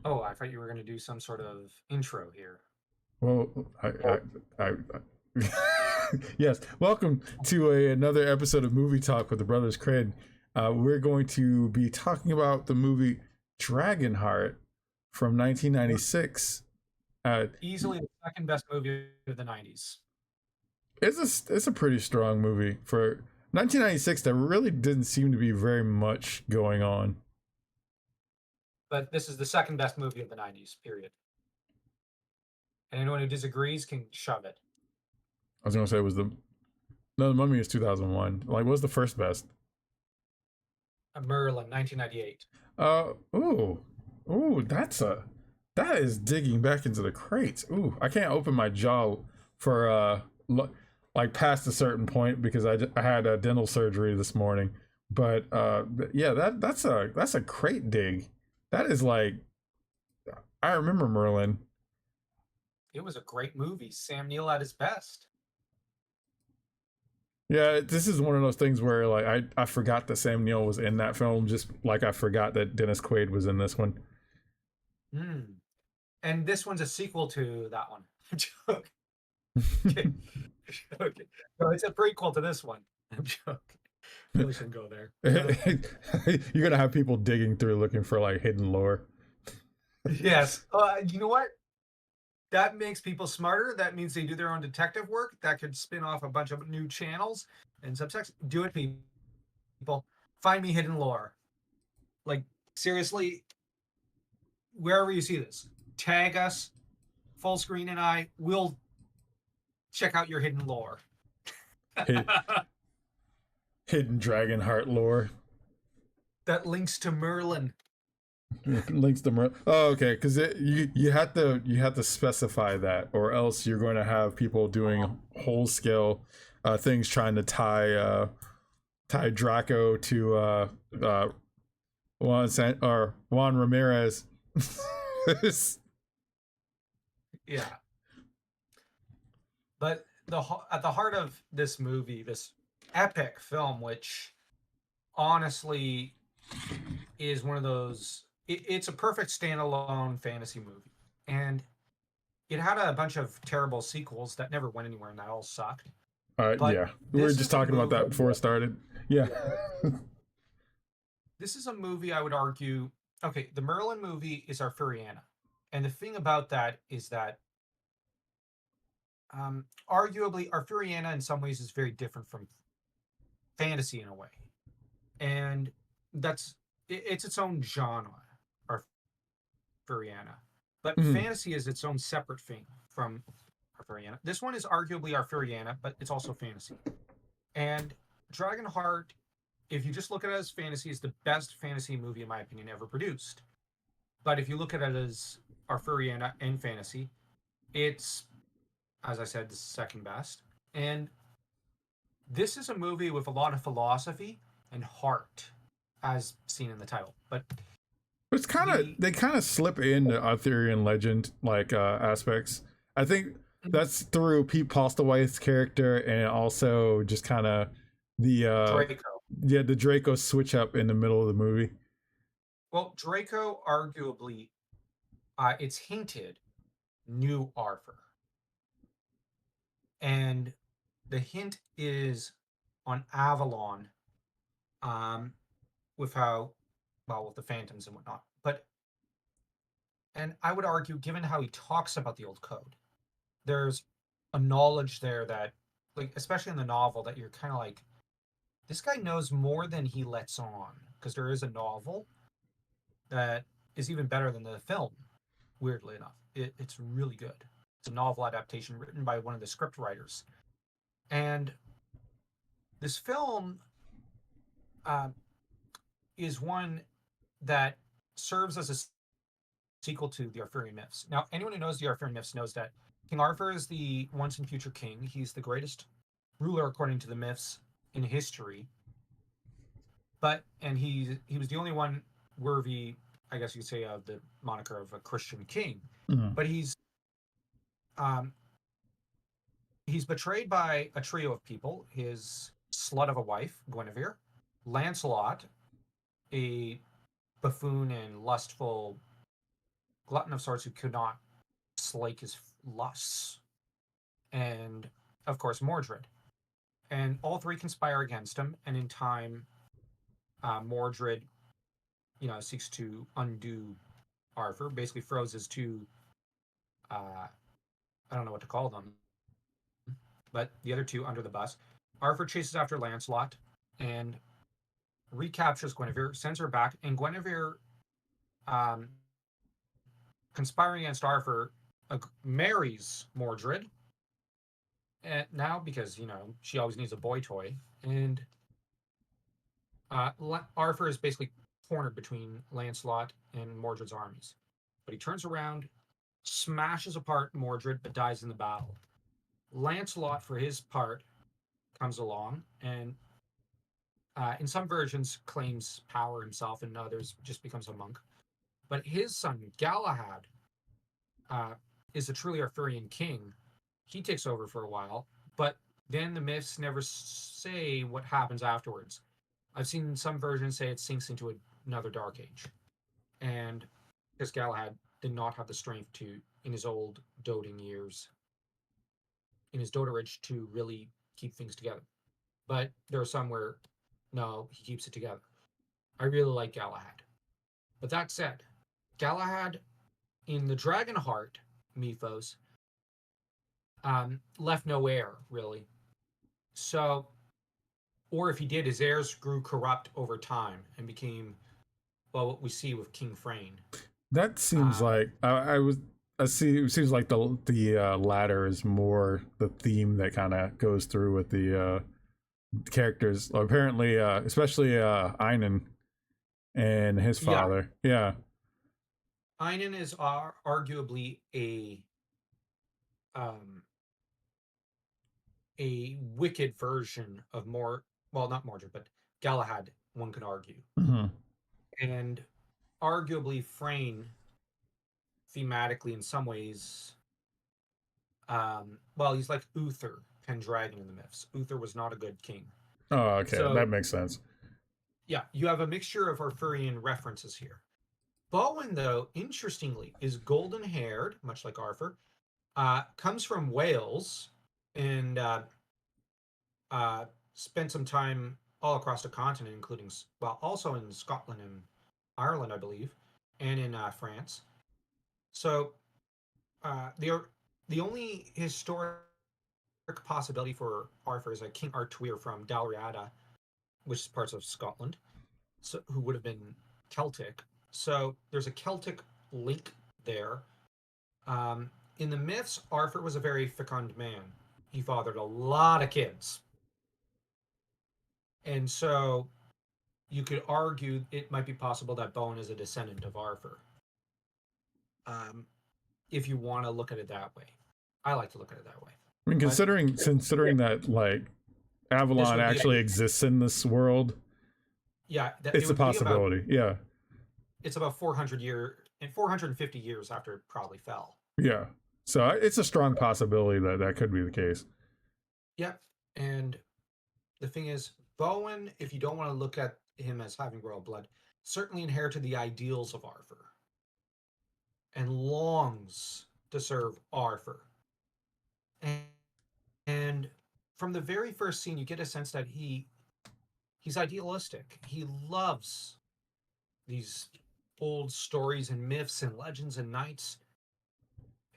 Oh, I thought you were going to do some sort of intro here. Well, yes. Welcome to another episode of Movie Talk with the Brothers Krynn. We're going to be talking about the movie Dragonheart from 1996. Uh, Easily the second best movie of the 90s. it's a pretty strong movie for 1996. There really didn't seem to be very much going on. But this is the second best movie of the 90s, period. And anyone who disagrees can shove it. I was gonna say it was the Mummy is 2001. Like, what's the first best? Merlin, 1998. Ooh, that is digging back into the crates. Ooh, I can't open my jaw for like past a certain point because I had a dental surgery this morning. But yeah, that's a crate dig. That is like, I remember Merlin. It was a great movie. Sam Neill at his best. Yeah, this is one of those things where like I forgot that Sam Neill was in that film, just like I forgot that Dennis Quaid was in this one. Mm. And this one's a sequel to that one. Joke. Okay. Okay. No, it's a prequel to this one. I'm joking. Really shouldn't go there. You're gonna have people digging through looking for like hidden lore. Yes. You know what? That makes people smarter. That means they do their own detective work. That could spin off a bunch of new channels and subsects. Do it, people. Find me hidden lore. Like, seriously, wherever you see this, tag us, full screen, and will check out your hidden lore. Hid, hidden Dragonheart lore. That links to Merlin. Links to oh, okay, because you have to specify that, or else you're going to have people doing whole scale things trying to tie Draco to Juan Ramirez. Yeah. But at the heart of this movie, this epic film, which honestly is one of those, it's a perfect standalone fantasy movie. And it had a bunch of terrible sequels that never went anywhere and that all sucked. But Yeah, we were this just is a talking about that movie. before it started. Yeah. This is a movie I would argue. Okay, the Merlin movie is Arthuriana. And the thing about that is that arguably Arthuriana in some ways is very different from fantasy in a way. And it's its own genre, Arthuriana. But Mhm. fantasy is its own separate thing from Arthuriana. This one is arguably Arthuriana, but it's also fantasy. And Dragonheart, if you just look at it as fantasy, is the best fantasy movie, in my opinion, ever produced. But if you look at it as Arthuriana and fantasy, it's, as I said, the second best. And this is a movie with a lot of philosophy and heart, as seen in the title. But It's kind of the they kind of slip in the Arthurian legend like aspects. I think that's through Pete Postlewaite's character and also just kind of the Draco. the Draco switch up in the middle of the movie. Well, Draco arguably, it's hinted, knew Arthur. And the hint is on Avalon, um, with how, well, with the phantoms and whatnot. And I would argue, given how he talks about the old code, there's a knowledge there that, like, especially in the novel, that you're kind of like, this guy knows more than he lets on. Because there is a novel that is even better than the film, weirdly enough. It's really good. It's a novel adaptation written by one of the script writers. And this film uh, is one that serves as a sequel to the Arthurian myths. Now, anyone who knows the Arthurian myths knows that King Arthur is the once and future king. He's the greatest ruler according to the myths in history. And he was the only one worthy, I guess you could say, of the moniker of a Christian king. Mhm. But um, he's betrayed by a trio of people: his slut of a wife, Guinevere; Lancelot, a buffoon and lustful glutton of sorts who could not slake his lusts, and of course Mordred. And all three conspire against him. And in time, Mordred, seeks to undo Arthur. Basically, throws his two. I don't know what to call them, but the other two under the bus. Arthur chases after Lancelot and recaptures Guinevere, sends her back, and Guinevere, um, conspiring against Arthur, marries Mordred. And now, because she always needs a boy toy, and Arthur is basically cornered between Lancelot and Mordred's armies. But he turns around, smashes apart Mordred, but dies in the battle. Lancelot, for his part, comes along and, in some versions, claims power himself, and others just becomes a monk. But his son, Galahad, is a truly Arthurian king. He takes over for a while, but then the myths never say what happens afterwards. I've seen some versions say it sinks into another dark age. And because Galahad did not have the strength to, in his old doting years, in his doterage, to really keep things together. But there are some where, no, he keeps it together. I really like Galahad. But that said, Galahad in the Dragonheart mythos left no heir, really. So, or if he did, his heirs grew corrupt over time and became, well, what we see with King Frayne. That seems like I see. It seems like the latter is more the theme that kind of goes through with the characters. Apparently, especially Einan and his father. Yeah. Einan is arguably a wicked version of not Mordred, but Galahad, one could argue. Mm-hmm. And arguably Frayne, thematically in some ways, he's like Uther, Pendragon in the myths. Uther was not a good king. Oh, okay. So, that makes sense. Yeah, you have a mixture of Arthurian references here. Bowen, though, interestingly, is golden-haired, much like Arthur, comes from Wales, and spent some time all across the continent, including, also in Scotland and Ireland, I believe, and in France. So the only historic possibility for Arthur is a King Artwyr from Dalriada, which is parts of Scotland, so who would have been Celtic. So there's a Celtic link there. In the myths, Arthur was a very fecund man. He fathered a lot of kids. And so you could argue it might be possible that Bowen is a descendant of Arthur. If you want to look at it that way. I like to look at it that way. I mean, considering that, like, Avalon actually exists in this world, yeah, it's a possibility. Yeah. It's about 450 years after it probably fell. Yeah. So it's a strong possibility that could be the case. Yep. And the thing is, Bowen, if you don't want to look at him as having royal blood, certainly inherited the ideals of Arthur and longs to serve Arthur. And from the very first scene, you get a sense that he's idealistic. He loves these old stories and myths and legends and knights.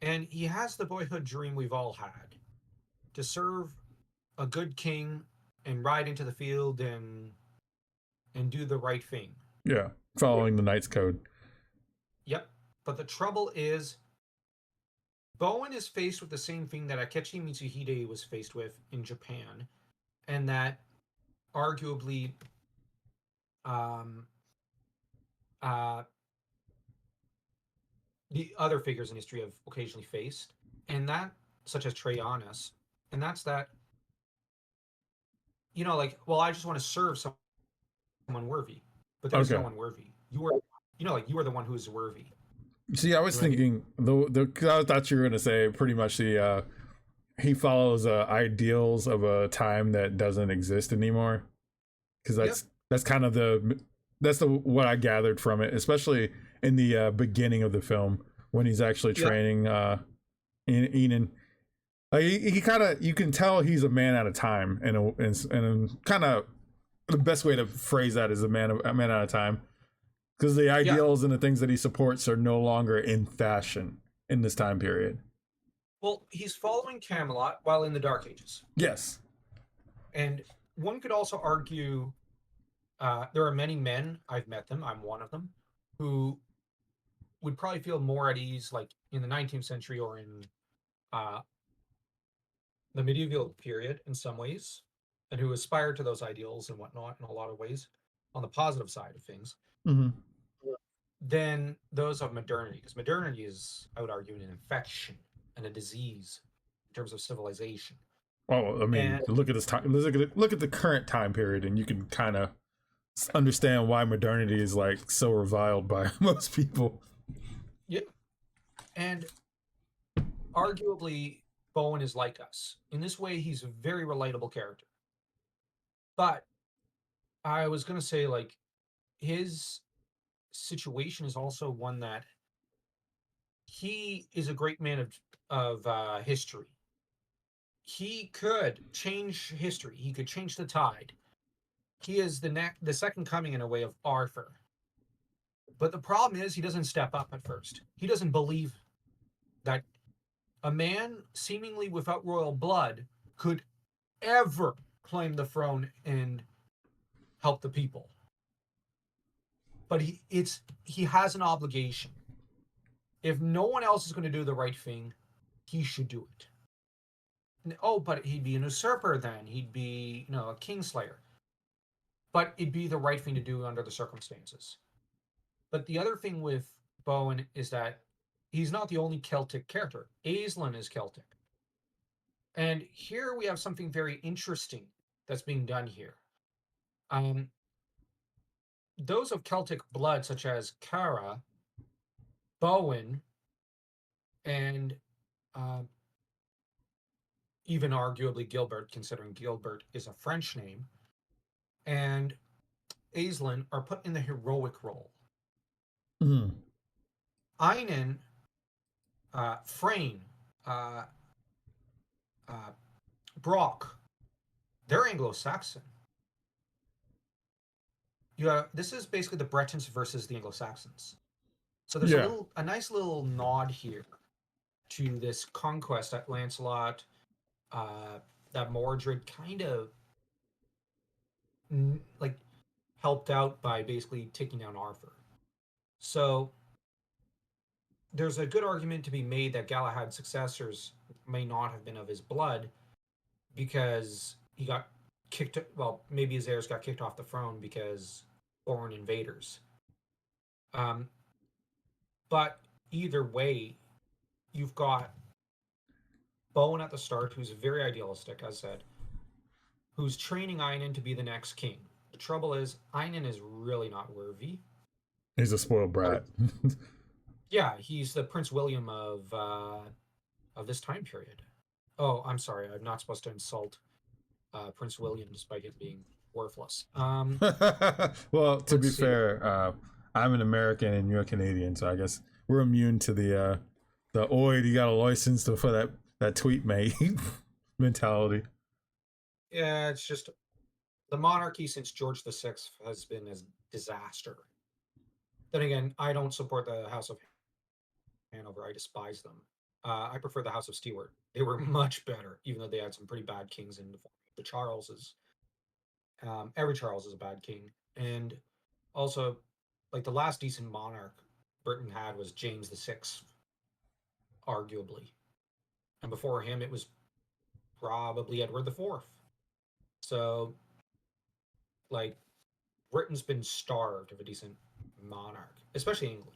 And he has the boyhood dream we've all had, to serve a good king and ride into the field and do the right thing. Yeah, following the Knight's Code. Yep. But the trouble is, Bowen is faced with the same thing that Akechi Mitsuhide was faced with in Japan, and that arguably the other figures in history have occasionally faced, and that, such as Trajanus, and that's that, I just want to serve someone worthy, but there's no one worthy. You are the one who is worthy. See, I was thinking, I thought you were going to say pretty much he follows ideals of a time that doesn't exist anymore, because that's kind of what I gathered from it, especially in the beginning of the film when he's actually Yeah. training Enon. He kind of, you can tell he's a man at a time, and kind of the best way to phrase that is a man at a time, because the Yeah. ideals and the things that he supports are no longer in fashion in this time period. Well, he's following Camelot while in the Dark Ages. Yes. And one could also argue there are many men, I've met them, I'm one of them, who would probably feel more at ease like in the 19th century or in uh, the medieval period in some ways, and who aspire to those ideals and whatnot in a lot of ways on the positive side of things, Mm-hmm. than those of modernity. Because modernity is, I would argue, an infection and a disease in terms of civilization. Oh, I mean, And look at this time. Look at the current time period, and you can kind of understand why modernity is like so reviled by most people. yeah, and arguably Bowen is like us. In this way, he's a very relatable character. But I was gonna say, like, his situation is also one that he is a great man of history. He could change history. He could change the tide. He is the second coming in a way of Arthur. But the problem is he doesn't step up at first. He doesn't believe that a man seemingly without royal blood could ever claim the throne and help the people. But he has an obligation. If no one else is going to do the right thing, he should do it. Oh, but he'd be an usurper then. He'd be, a kingslayer. But it'd be the right thing to do under the circumstances. But the other thing with Bowen is that he's not the only Celtic character. Aislinn is Celtic. And here we have something very interesting that's being done here. Those of Celtic blood, such as Cara, Bowen, and even arguably Gilbert, considering Gilbert is a French name, and Aislinn are put in the heroic role. Mm-hmm. Einan, Frayne, uh, uh, Brock, they're Anglo-Saxon. This is basically the Bretons versus the Anglo-Saxons. So there's a nice little nod here to this conquest that Lancelot, that Mordred kind of like helped out by basically taking down Arthur. So there's a good argument to be made that Galahad's successors may not have been of his blood because he got kicked. Well, maybe his heirs got kicked off the throne because foreign invaders. But either way, you've got Bowen at the start, who's very idealistic, as said, who's training Einan to be the next king. The trouble is, Einan is really not worthy. He's a spoiled brat. Yeah, he's the Prince William of this time period. Oh, I'm sorry, I'm not supposed to insult Prince William despite him being worthless. Well, to be Let's see. fair, I'm an American and you're a Canadian, so I guess we're immune to the "Oi, you got a license to for that tweet, mate" mentality. Yeah, it's just the monarchy since George VI has been a disaster. Then again, I don't support the House of Hanover. I despise them. I prefer the House of Stewart. They were much better, even though they had some pretty bad kings in the form of the Charleses. Every Charles is a bad king, and also, like the last decent monarch Britain had was James VI, arguably, and before him it was probably Edward IV. So, like, Britain's been starved of a decent monarch, especially England.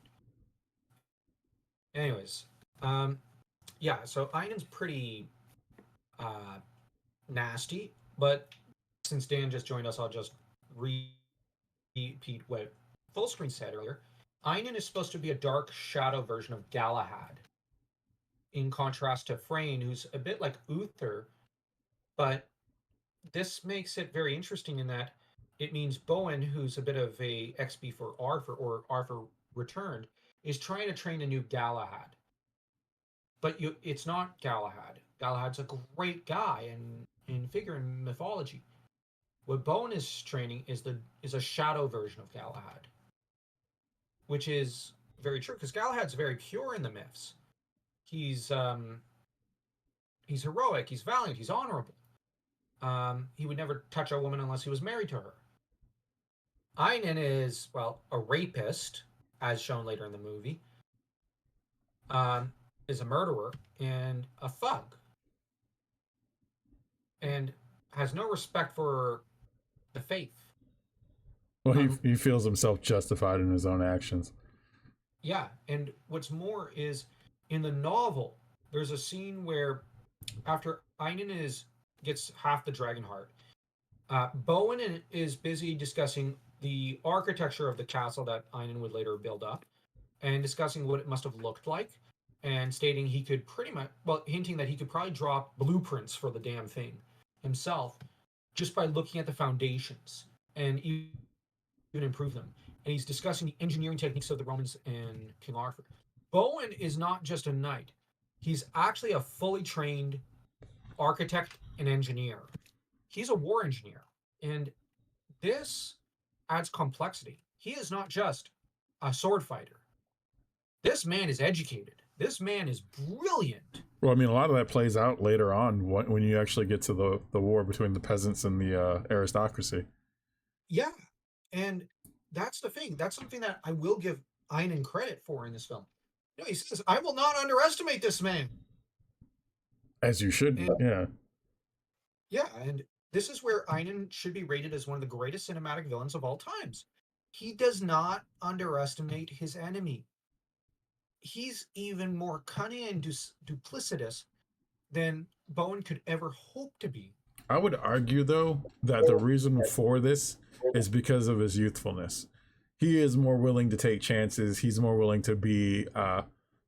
Anyways, yeah, so Einan's pretty nasty, but since Dan just joined us, I'll just repeat what Fullscreen said earlier. Einan is supposed to be a dark shadow version of Galahad, in contrast to Frayne, who's a bit like Uther, but this makes it very interesting in that it means Bowen, who's a bit of a XP for Arthur, or Arthur returned, is trying to train a new Galahad. But it's not Galahad. Galahad's a great guy and figure in mythology. What Bowen is training is a shadow version of Galahad, which is very true because Galahad's very pure in the myths. He's he's heroic, he's valiant, he's honorable. He would never touch a woman unless he was married to her. Einan is, well, a rapist, as shown later in the movie, is a murderer and a thug, and has no respect for the faith. Well, he feels himself justified in his own actions. Yeah, and what's more is in the novel, there's a scene where after Einan gets half the Dragonheart, Bowen is busy discussing the architecture of the castle that Einan would later build up, and discussing what it must have looked like, and stating he could pretty much, well, hinting that he could probably draw blueprints for the damn thing himself just by looking at the foundations and even improve them. And he's discussing the engineering techniques of the Romans and King Arthur. Bowen is not just a knight, he's actually a fully trained architect and engineer. He's a war engineer. And this adds complexity. He is not just a sword fighter. This man is educated. This man is brilliant. Well, I mean, a lot of that plays out later on when you actually get to the war between the peasants and the aristocracy. Yeah, and that's the thing. That's something that I will give Einan credit for in this film. You know, he says, "I will not underestimate this man." As you should, yeah. Yeah, and this is where Einan should be rated as one of the greatest cinematic villains of all times. He does not underestimate his enemy. He's even more cunning and duplicitous than Bowen could ever hope to be. I would argue, though, that the reason for this is because of his youthfulness. He is more willing to take chances. He's more willing to be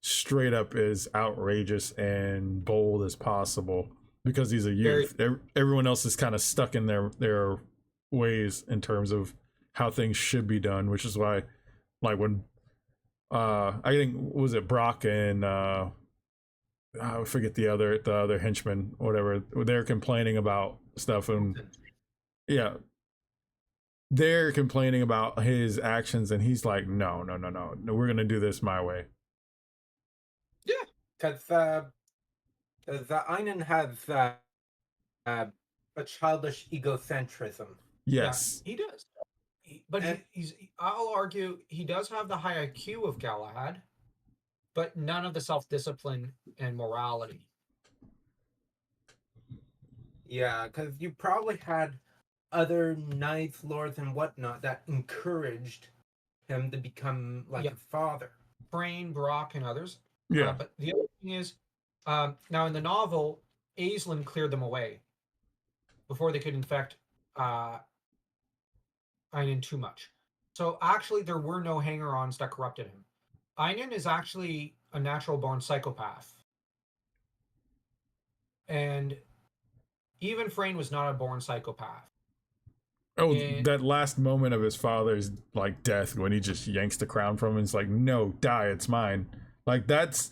straight up as outrageous and bold as possible because he's a youth. Everyone else is kind of stuck in their ways in terms of how things should be done, which is why, like, when I think, was it Brock and I forget the other henchman, whatever, they're complaining about stuff, and yeah, they're complaining about his actions, and he's like, no, we're gonna do this my way. Yeah, because the Einan has a childish egocentrism. Yes, yeah, he does. But I'll argue he does have the high IQ of Galahad, but none of the self-discipline and morality. Yeah, because you probably had other knights, lords, and whatnot that encouraged him to become like a father. Krynn, Brock, and others. Yeah. But the other thing is, now in the novel, Aislinn cleared them away before they could infect Einan too much. So actually, there were no hanger-ons that corrupted him. Einan is actually a natural-born psychopath. And even Frayne was not a born psychopath. Oh, that last moment of his father's like death when he just yanks the crown from him, it's like, no, die, it's mine. Like that's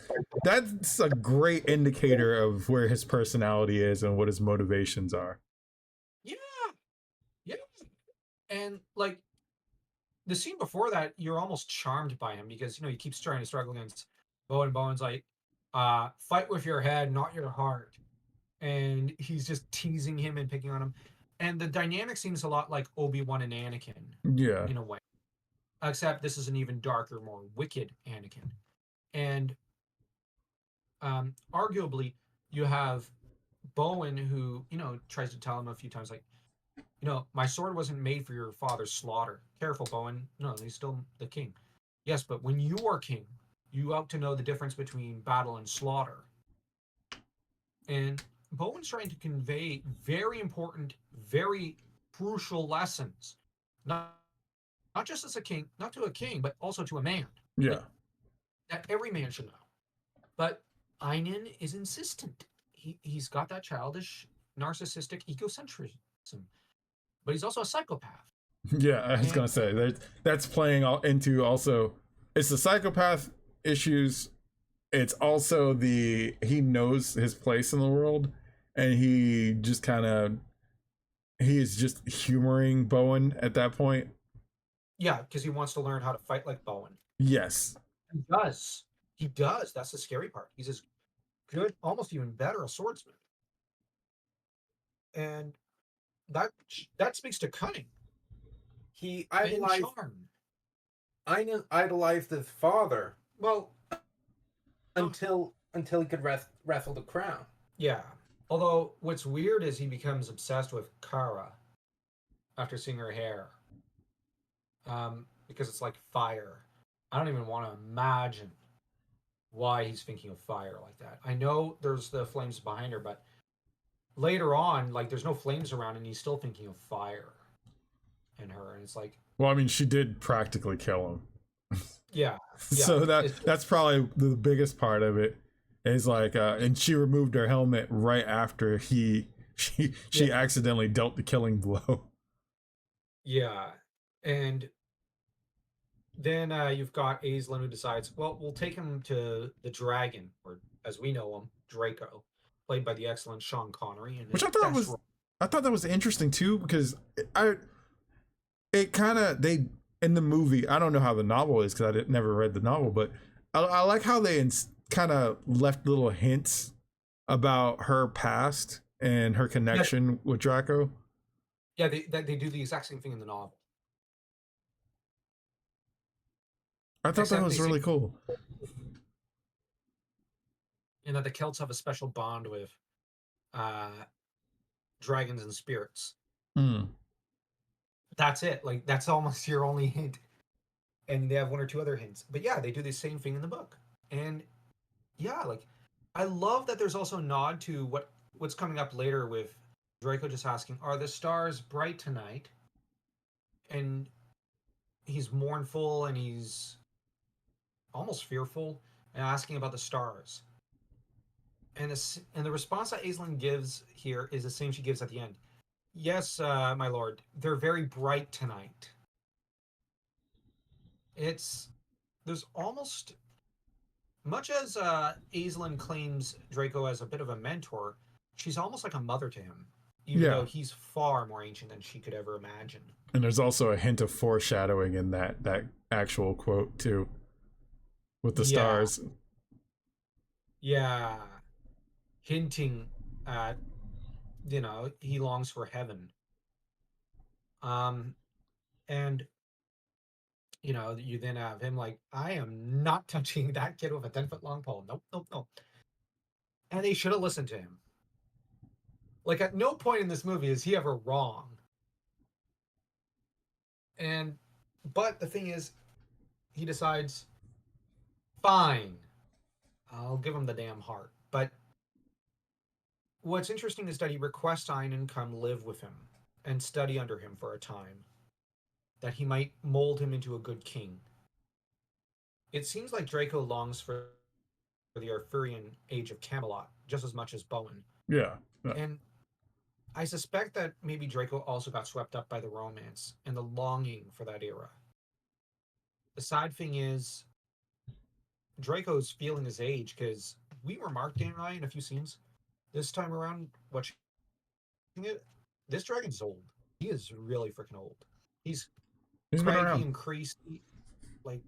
a great indicator of where his personality is and what his motivations are. Yeah. And like the scene before that, you're almost charmed by him because he keeps trying to struggle against Bowen. Bowen's like, fight with your head, not your heart. And he's just teasing him and picking on him. And the dynamic seems a lot like Obi-Wan and Anakin. Yeah. In a way. Except this is an even darker, more wicked Anakin. And arguably, you have Bowen who, tries to tell him a few times, like, my sword wasn't made for your father's slaughter. Careful, Bowen. No, he's still the king. Yes, but when you are king, you ought to know the difference between battle and slaughter. And Bowen's trying to convey very important, very crucial lessons. Not just as a king, not to a king, but also to a man. Yeah. Like, that every man should know. But Einan is insistent. He's got that childish, narcissistic egocentrism. But he's also a psychopath. Yeah, I was gonna say that's playing into also. it's the psychopath issues. It's also he knows his place in the world, and he just kind of he is just humoring Bowen at that point. Yeah, because he wants to learn how to fight like Bowen. Yes. He does. He does. That's the scary part. He's as good, almost even better, a swordsman. And that speaks to cunning He and charm. idolized his father Well, until he could wrestle the crown. yeah. Although what's weird is he becomes obsessed with Kara after seeing her hair, because it's like fire. I don't even want to imagine why he's thinking of fire like that. I know there's the flames behind her, but later on, like there's no flames around, and he's still thinking of fire in her, and it's like, Well, I mean, she did practically kill him. yeah, yeah. So that's probably the biggest part of it. Is like, and she removed her helmet right after she accidentally dealt the killing blow. Yeah, and then you've got Aislinn, who decides, well, we'll take him to the dragon, or as we know him, Draco, played by the excellent Sean Connery. And Which I thought that was interesting too, because it kind of, they, in the movie, I don't know how the novel is because I never read the novel, but I like how they kind of left little hints about her past and her connection with Draco. Yeah, they do the exact same thing in the novel. I thought that was really cool. And that the Celts have a special bond with dragons and spirits. Mm. That's it. Like, that's almost your only hint. And they have one or two other hints. But yeah, they do the same thing in the book. And yeah, like, I love that there's also a nod to what's coming up later with Draco just asking, are the stars bright tonight? And he's mournful and he's almost fearful and asking about the stars. And the response that Aislinn gives here is the same she gives at the end. Yes, my lord, they're very bright tonight. There's almost, much as Aislinn claims Draco as a bit of a mentor, she's almost like a mother to him, even though he's far more ancient than she could ever imagine. And there's also a hint of foreshadowing in that actual quote too, with the stars. Yeah. Hinting at, he longs for heaven. And you then have him like, I am not touching that kid with a 10-foot long pole. Nope, nope, nope. And they should have listened to him. Like, at no point in this movie is he ever wrong. But the thing is, he decides, fine, I'll give him the damn heart. But what's interesting is that he requests Einan come live with him and study under him for a time, that he might mold him into a good king. It seems like Draco longs for the Arthurian age of Camelot just as much as Bowen. Yeah. And I suspect that maybe Draco also got swept up by the romance and the longing for that era. The sad thing is, Draco's feeling his age, because we remarked, Dan and I, in a few scenes this time around watching it, this dragon's old. He is really freaking old. He's craggy and creasy. Like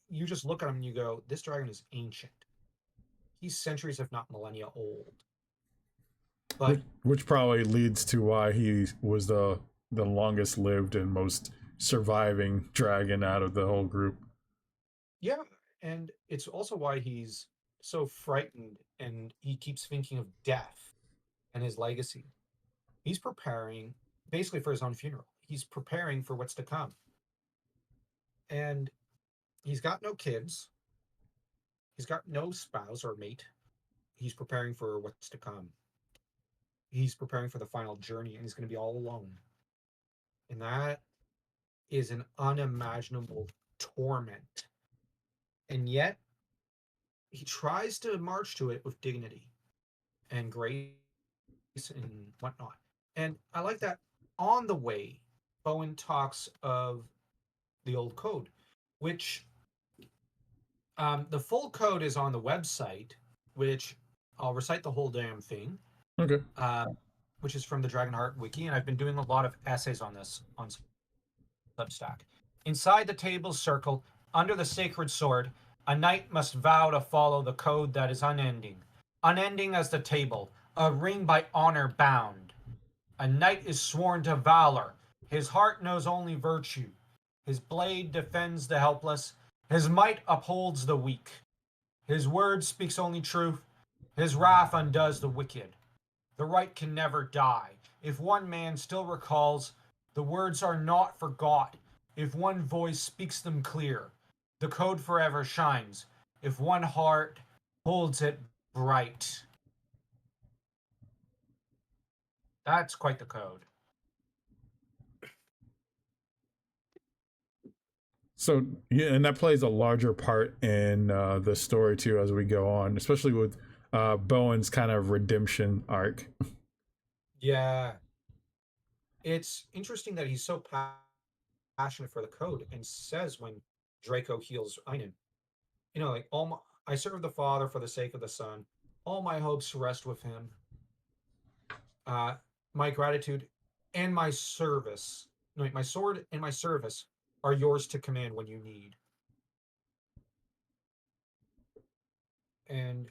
you just look at him and you go, this dragon is ancient. He's centuries, if not millennia, old. But which probably leads to why he was the longest lived and most surviving dragon out of the whole group. Yeah, and it's also why he's so frightened and he keeps thinking of death and his legacy. He's preparing basically for his own funeral. He's preparing for what's to come. And he's got no kids. He's got no spouse or mate. He's preparing for what's to come. He's preparing for the final journey, and he's going to be all alone. And that is an unimaginable torment. And yet, he tries to march to it with dignity and grace and whatnot. And I like that on the way, Bowen talks of the old code. which the full code is on the website, which I'll recite the whole damn thing, Okay. which is from the Dragonheart wiki, and I've been doing a lot of essays on this on Substack. Inside the table's circle, under the sacred sword, a knight must vow to follow the code that is unending. Unending as the table, a ring by honor bound. A knight is sworn to valor. His heart knows only virtue. His blade defends the helpless. His might upholds the weak. His word speaks only truth. His wrath undoes the wicked. The right can never die. If one man still recalls, the words are not forgot. If one voice speaks them clear, the code forever shines. If one heart holds it bright. That's quite the code. So yeah, and that plays a larger part in the story too as we go on, especially with Bowen's kind of redemption arc. Yeah. It's interesting that he's so passionate for the code and says when Draco heals Einan, like I serve the Father for the sake of the Son. All my hopes rest with him. My gratitude and my service, no, my sword and my service are yours to command when you need. And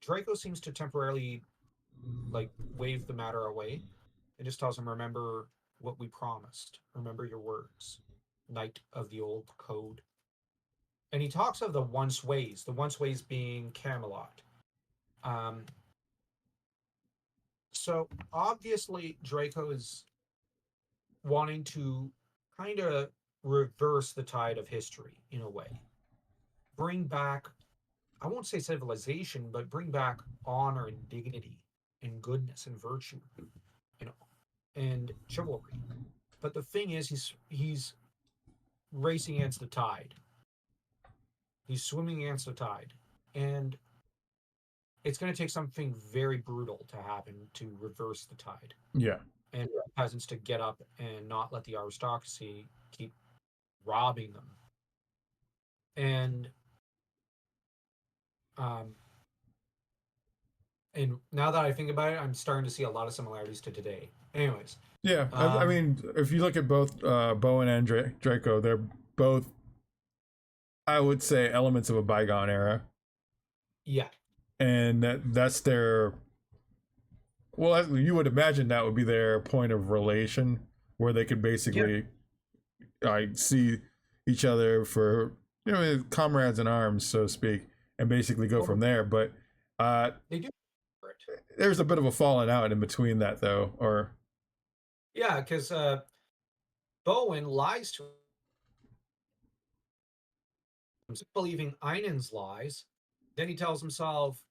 Draco seems to temporarily wave the matter away. It just tells him, remember what we promised. Remember your words, Knight of the Old Code. And he talks of the once ways being Camelot. So obviously Draco is wanting to kind of reverse the tide of history in a way. Bring back, I won't say civilization, but bring back honor and dignity and goodness and virtue, and chivalry. But the thing is, he's racing against the tide. He's swimming against the tide. And it's going to take something very brutal to happen to reverse the tide. Yeah. And peasants to get up and not let the aristocracy keep robbing them. And now that I think about it, I'm starting to see a lot of similarities to today. Anyways. Yeah, I mean, if you look at both Bowen and Draco, they're both, I would say, elements of a bygone era. Yeah. And that's their, well, you would imagine that would be their point of relation, where they could basically see each other for, comrades in arms, so to speak, and basically go from there. But they do. There's a bit of a falling out in between that, though, or... Yeah, because Bowen lies to him, believing Einan's lies. Then he tells himself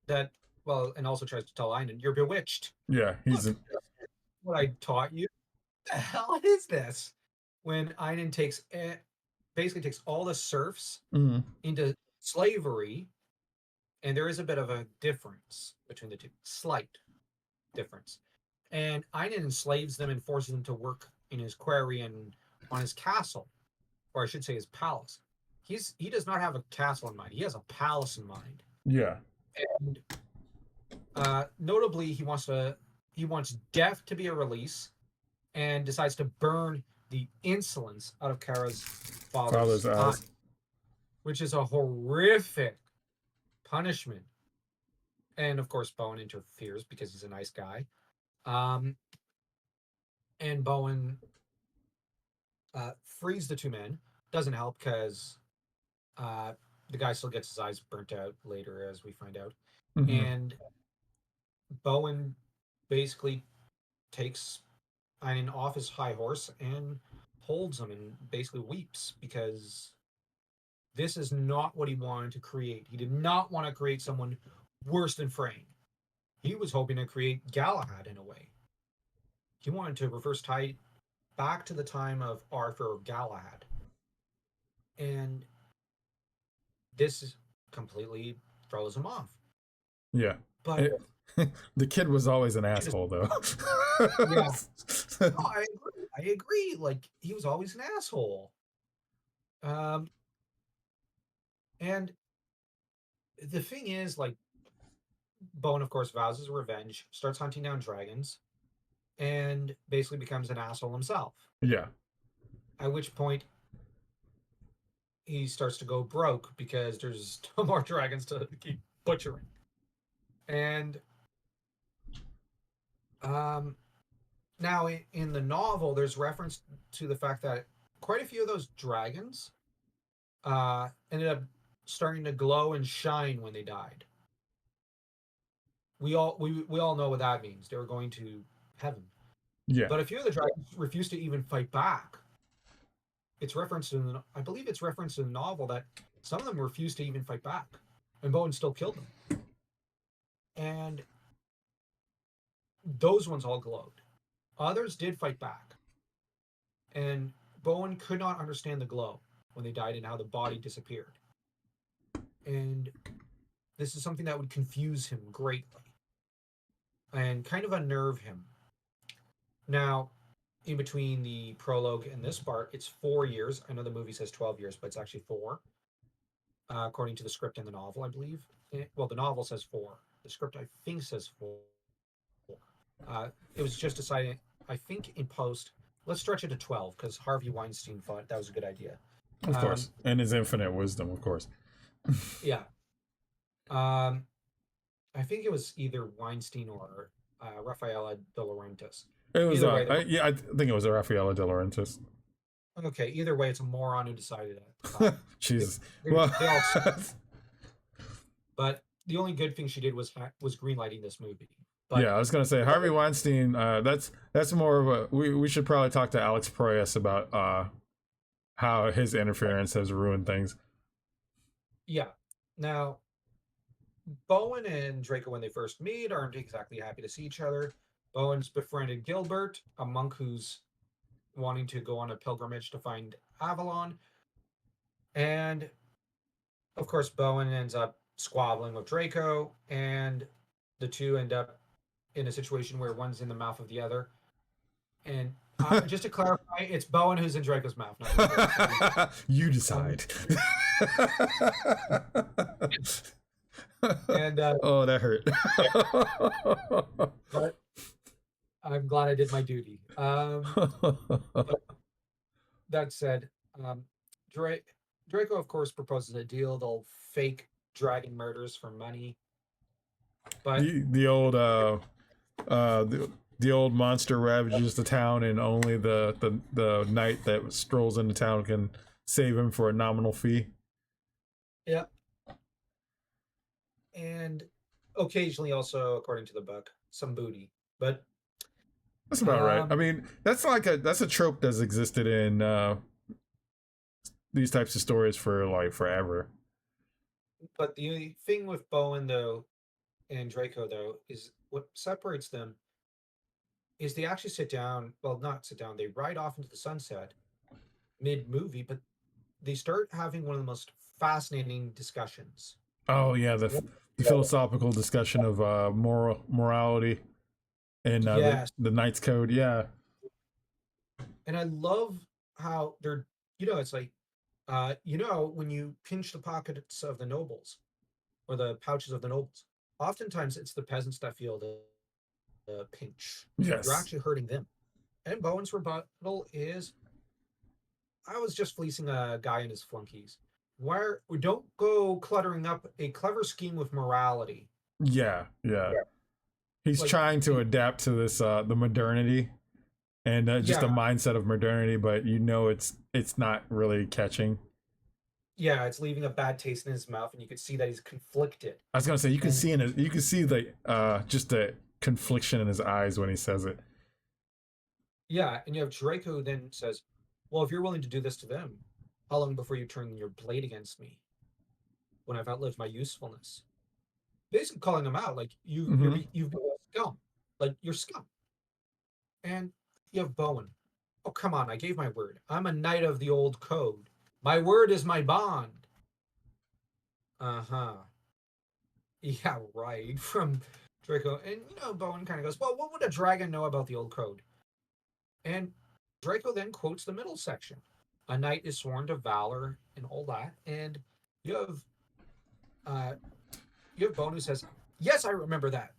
that, and also tries to tell Einan, you're bewitched. Yeah, he's what I taught you. What the hell is this? When Einan basically takes all the serfs into slavery, and there is a bit of a difference between the two, slight difference. And Einan enslaves them and forces them to work in his quarry and on his castle, or I should say his palace. He does not have a castle in mind. He has a palace in mind. Yeah. And notably, he wants death to be a release, and decides to burn the insolence out of Kara's father's eyes, which is a horrific punishment. And of course, Bowen interferes because he's a nice guy. And Bowen frees the two men. Doesn't help because the guy still gets his eyes burnt out later, as we find out. And Bowen basically takes Einan off his high horse and holds him and basically weeps, because this is not what he wanted to create. He did not want to create someone worse than Freyne. He was hoping to create Galahad in a way. He wanted to reverse tide back to the time of Arthur or Galahad. And this completely throws him off. Yeah. But the kid was always an asshole, though. Yeah. No, I agree. Like, he was always an asshole. Um, and the thing is, like, Bowen, of course, vows his revenge, starts hunting down dragons, and basically becomes an asshole himself. Yeah. At which point, he starts to go broke because there's no more dragons to keep butchering. And now in the novel, there's reference to the fact that quite a few of those dragons ended up starting to glow and shine when they died. We all know what that means. They were going to heaven. Yeah. But a few of the dragons refused to even fight back. It's referenced in I believe it's referenced in the novel that some of them refused to even fight back, and Bowen still killed them. And those ones all glowed. Others did fight back, and Bowen could not understand the glow when they died and how the body disappeared. And this is something that would confuse him greatly and kind of unnerve him. Now, in between the prologue and this part, it's 4 years. I know the movie says 12 years, but it's actually four, according to the script and the novel, I believe. Well, the novel says four. The script, I think, says four. It was just decided, I think, in post. Let's stretch it to 12 because Harvey Weinstein thought that was a good idea. Of course. And his infinite wisdom, of course. Yeah. I think it was either Weinstein or Rafaela De Laurentiis. It was, Either way, I think it was a Raffaella De Laurentiis. okay, either way, it's a moron who decided it. Jesus. They all, but the only good thing she did was greenlighting this movie. But, yeah, I was gonna say Harvey Weinstein. That's more of a. We should probably talk to Alex Proyas about how his interference has ruined things. Yeah. Now, Bowen and Draco, when they first meet, aren't exactly happy to see each other. Bowen's befriended Gilbert, a monk who's wanting to go on a pilgrimage to find Avalon. And, of course, Bowen ends up squabbling with Draco, and the two end up in a situation where one's in the mouth of the other. And just to clarify, it's Bowen who's in Draco's mouth. Not You decide. And oh, that hurt. but I'm glad I did my duty. But that said, Draco, of course, proposes a deal. They'll fake dragon murders for money. But the old monster ravages the town, and only the knight that strolls into town can save him for a nominal fee. yeah, and occasionally also, according to the book, some booty. But that's about right. I mean, that's a trope that's existed in these types of stories for like forever. But the thing with Bowen though and Draco though is what separates them is they actually sit down. Well, not sit down. They ride off into the sunset mid movie, but they start having one of the most fascinating discussions. Oh yeah, the philosophical discussion of morality and Yes. the Knight's Code. Yeah, And I love how they're, it's like, when you pinch the pockets of the nobles or the pouches of the nobles, oftentimes it's the peasants that feel the pinch. yes. You're actually hurting them. And Bowen's rebuttal is, I was just fleecing a guy and his flunkies. Where we don't go cluttering up a clever scheme with morality. Yeah. He's Like, trying to adapt to this the modernity and just the mindset of modernity, but it's not really catching. Yeah, it's leaving a bad taste in his mouth, and you can see that he's conflicted. I was gonna say you can see the just the confliction in his eyes when he says it. Yeah, and you have Draco who then says, well, if you're willing to do this to them, how long before you turn your blade against me when I've outlived my usefulness? Basically calling them out, like, you've been scum. Like, you're scum. And you have Bowen. Oh, come on, I gave my word. I'm a knight of the old code. My word is my bond. Uh-huh. Yeah, right. From Draco. And, Bowen kind of goes, well, what would a dragon know about the old code? And Draco then quotes the middle section. a knight is sworn to valor and all that, and you have uh you have Bone who says, "Yes, I remember that,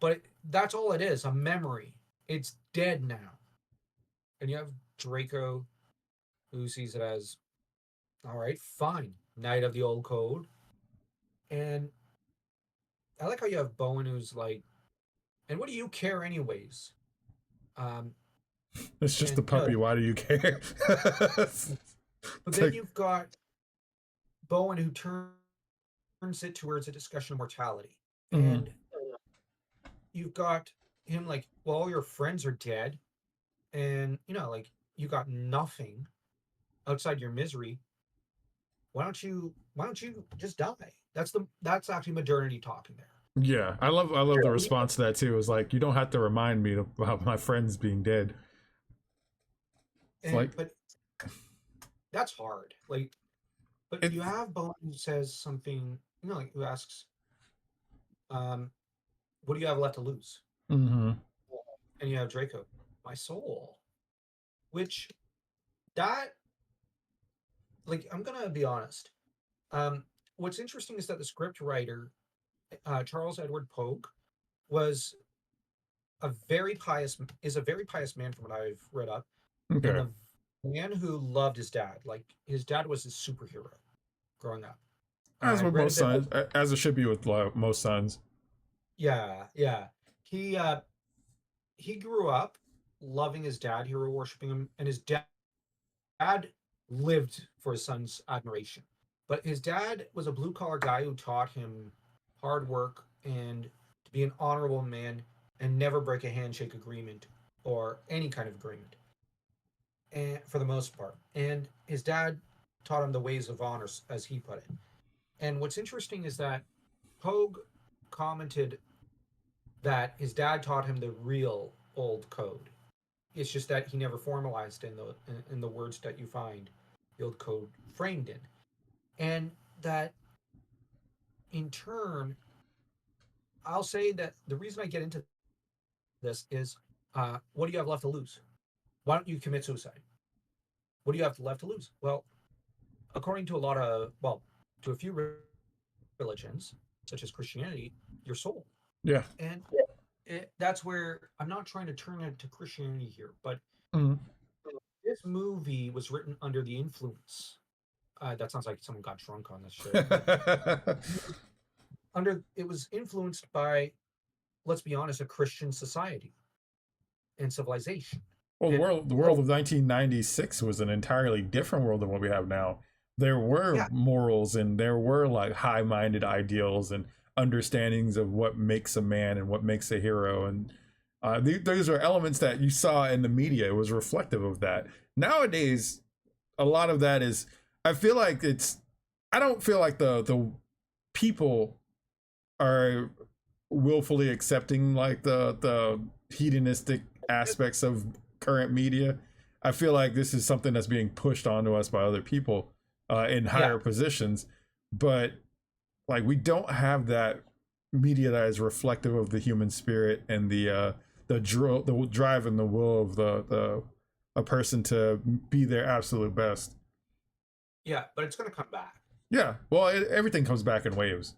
but that's all it is, a memory. It's dead now." And you have Draco who sees it as, "All right, fine, knight of the old code." And I like how you have Bowen who's like, "And what do you care, anyways?" Um, It's just a and you know, puppy. Why do you care? but It's then like, you've got Bowen who turns it towards a discussion of mortality, mhm. and you've got him like, "Well, all your friends are dead, and like you got nothing outside your misery. Why don't you just die?" That's actually modernity talking there. Yeah, I love the response to that too. It's like you don't have to remind me about my friends being dead. It's And like but that's hard. Like, but it's you have Bowen who says something, like who asks, um, "What do you have left to lose?" hmm And you have Draco, "My soul." Which that, like, I'm gonna be honest. Um, what's interesting is that the script writer, Charles Edward Pogue, was a very pious man from what I've read up, and okay, a man who loved his dad. Like his dad was his superhero growing up. as I with read a most bit. sons, as it should be with most sons. Yeah, yeah. He uh he grew up loving his dad, hero worshiping him, and his dad lived for his son's admiration. But his dad was a blue collar guy who taught him hard work and to be an honorable man and never break a handshake agreement or any kind of agreement, and for the most part. And his dad taught him the ways of honor, as he put it. And what's interesting is that Pogue commented that his dad taught him the real old code. It's just that he never formalized in the words that you find the old code framed in, and that in turn, I'll say that the reason I get into this is, what do you have left to lose? Why don't you commit suicide? What do you have left to lose? Well, according to to a few religions, such as Christianity, your soul. Yeah. And that's where I'm not trying to turn it to Christianity here, but Mhm. this movie was written under the influence. That sounds like someone got drunk on this show, but it was influenced by, let's be honest, a Christian society and civilization. Well, And the world of 1996 was an entirely different world than what we have now. There were yeah, morals and there were like high-minded ideals and understandings of what makes a man and what makes a hero, and those are elements that you saw in the media. It was reflective of that. Nowadays, a lot of that is. I feel like it's. I don't feel like the people are willfully accepting like the hedonistic aspects of current media. I feel like this is something that's being pushed onto us by other people in yeah, higher positions, but like we don't have that media that is reflective of the human spirit and the drive and the will of the a person to be their absolute best. yeah, but it's going to come back. Yeah, well, everything comes back in waves.